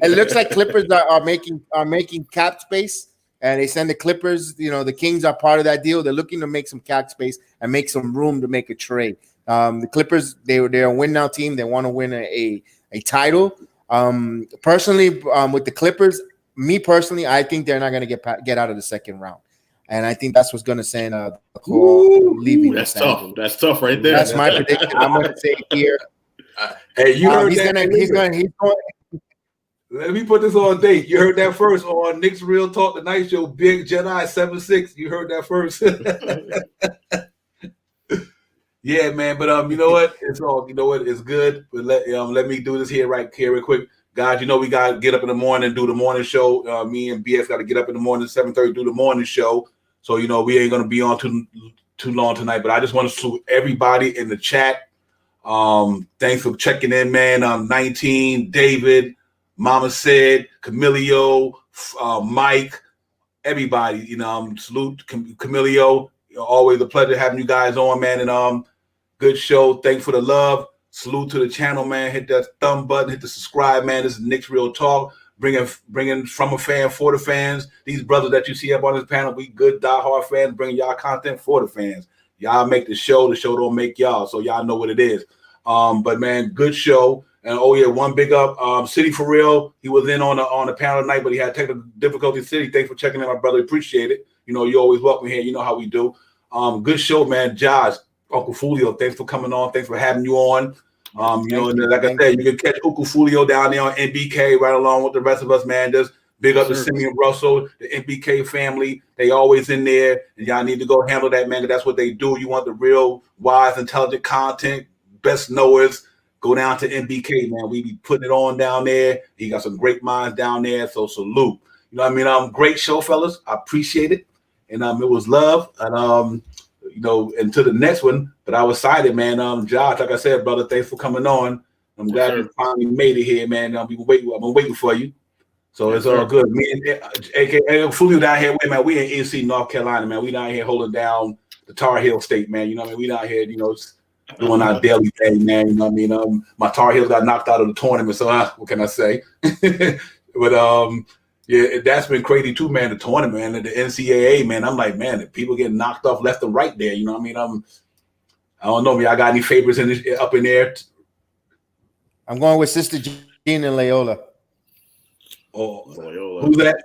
It looks like Clippers are making cap space, and they send the Clippers. The Kings are part of that deal. They're looking to make some cap space and make some room to make a trade. The Clippers, they're a win now team. They want to win a title. Personally, with the Clippers, I think they're not going to get out of the second round. And I think that's what's going to send the call leaving. That's tough. That's tough right there. That's my prediction. I'm going to say it here. Hey, you heard he's that? He's going. Let me put this on date. You heard that first on Knicks Real Talk Tonight Show. Big Jedi 7-6. You heard that first. Yeah, man. But you know what? It's all. You know what? It's good. But let me do this here real quick. Guys, we got to get up in the morning and do the morning show. Me and BS got to get up in the morning, 7:30, do the morning show. So, we ain't going to be on too long tonight. But I just want to salute everybody in the chat. Thanks for checking in, man. 19, David, Mama said, Camilio, Mike, everybody. Salute Camilio. Always a pleasure having you guys on, man. And good show. Thanks for the love. Salute to the channel, man. Hit that thumb button. Hit the subscribe, man. This is Knicks Real Talk. Bringing from a fan for the fans. These brothers that you see up on this panel, we good diehard fans. Bringing y'all content for the fans. Y'all make the show. The show don't make y'all. So y'all know what it is. But man, good show. And oh yeah, one big up, City for real. He was in on the panel tonight, but he had technical difficulties. City, thanks for checking in, my brother. Appreciate it. You know, you're always welcome here. You know how we do. Good show, man. Josh, Uncle Fulio, thanks for coming on. Thanks for having you on. You know, and like I said, you can catch Uncle Fulio down there on NBK right along with the rest of us, man. Just big up to Simeon Russell, the NBK family. They always in there, and y'all need to go handle that, man. That's what they do. You want the real, wise, intelligent content, best knowers. Go down to NBK, man. We be putting it on down there. He got some great minds down there. So salute. You know what I mean? Great show, fellas. I appreciate it. And it was love. And you know, and to the next one. But I was excited, man. Josh, like I said, brother, thanks for coming on. I'm glad you finally made it here, man. I've been waiting for you. So it's all good. Me and AKA Fully down here, man. We in NC, North Carolina, man. We down here holding down the Tar Heel State, man. You know what I mean? We down here, you know, doing our daily thing, man. You know what I mean? My Tar Heels got knocked out of the tournament, so what can I say? But yeah, that's been crazy too, man. The tournament, man, the NCAA, man. I'm like, man, people getting knocked off left and right there. You know what I mean? I don't know, man. I got any favorites up in there? I'm going with Sister Jean and Loyola. Oh, Loyola. Who's that?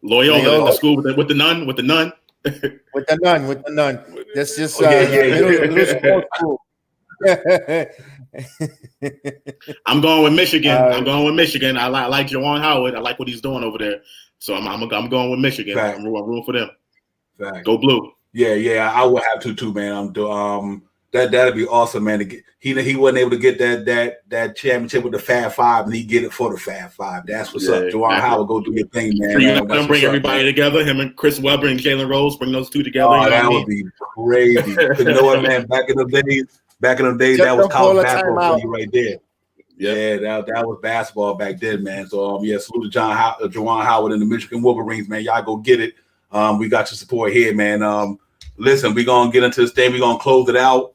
Loyola. The school with the nun. With the nun. That's just middle school. I'm going with Michigan. I like Juwan Howard. I like what he's doing over there. So I'm going with Michigan. Fact. I'm rooting for them. Fact. Go blue. Yeah, I would have to too, man. That'd be awesome, man. He wasn't able to get that championship with the Fab Five, and he get it for the Fab Five. That's what's up. Juwan Howard, go do your thing, man. You're gonna bring everybody together. Him and Chris Webber and Jalen Rose, bring those two together. Oh, that would be crazy. You know what, man? Back in the days, that was college basketball for you right there. Yeah, that was basketball back then, man. So yeah, salute to Juwan Howard and the Michigan Wolverines, man. Y'all go get it. We got your support here, man. Listen, we're gonna get into this thing. We're gonna close it out.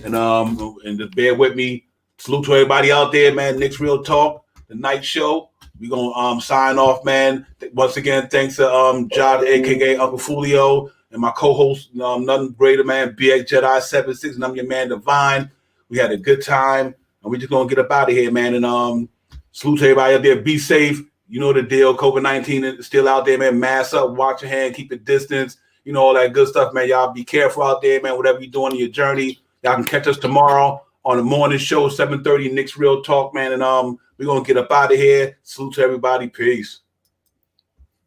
And just bear with me. Salute to everybody out there, man. Knicks Real Talk, the night show. We're gonna sign off, man. Once again, thanks to Jod, aka Uncle Fulio, and my co-host, nothing greater, man, BX Jedi 76, and I'm your man Divine. We had a good time, and we're just gonna get up out of here, man. And salute to everybody out there. Be safe. You know the deal. COVID-19 is still out there, man. Mask up, watch your hand, keep your distance. You know all that good stuff, man. Y'all be careful out there, man. Whatever you're doing in your journey. Y'all can catch us tomorrow on the morning show, 7:30, Knicks Real Talk, man. And we're going to get up out of here. Salute to everybody. Peace.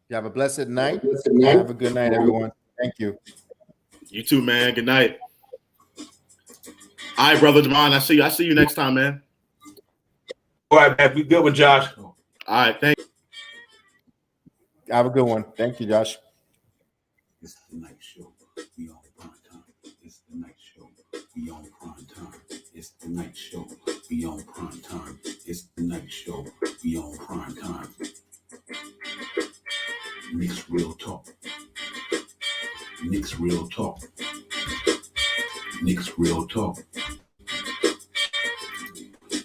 You have a blessed night. Have a good night, everyone. Thank you. You too, man. Good night. All right, brother Javon. I see you next time, man. All right, man. Be good with Josh. All right, thank you. Have a good one. Thank you, Josh. It's the night show. We on prime time. It's the night show. We on prime time. It's the night show. We on prime time. It's the night show. We on prime time. Knicks Real Talk. Knicks Real Talk. Knicks Real Talk.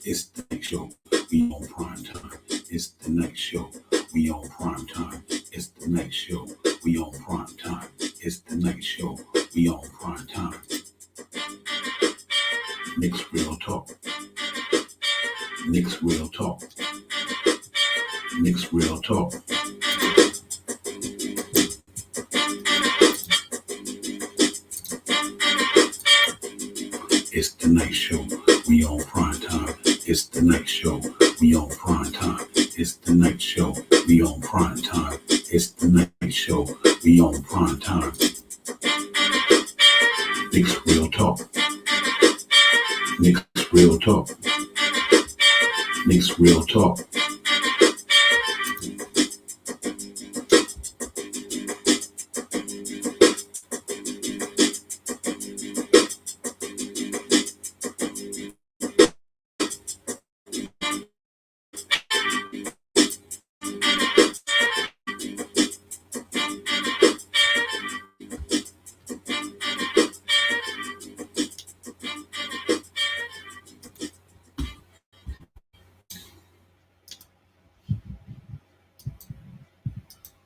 It's the night show. We on prime time. It's the night show. We on prime time. It's the night show. We on prime time. It's the night show. We on prime time. Knicks Real Talk. Knicks Real Talk. Knicks Real Talk. It's the night show. We on prime time. It's the night show. We on prime time. It's the night show. We on prime time. It's the night show. We on prime time. Knicks Real Talk. Knicks Real Talk. Knicks Real Talk.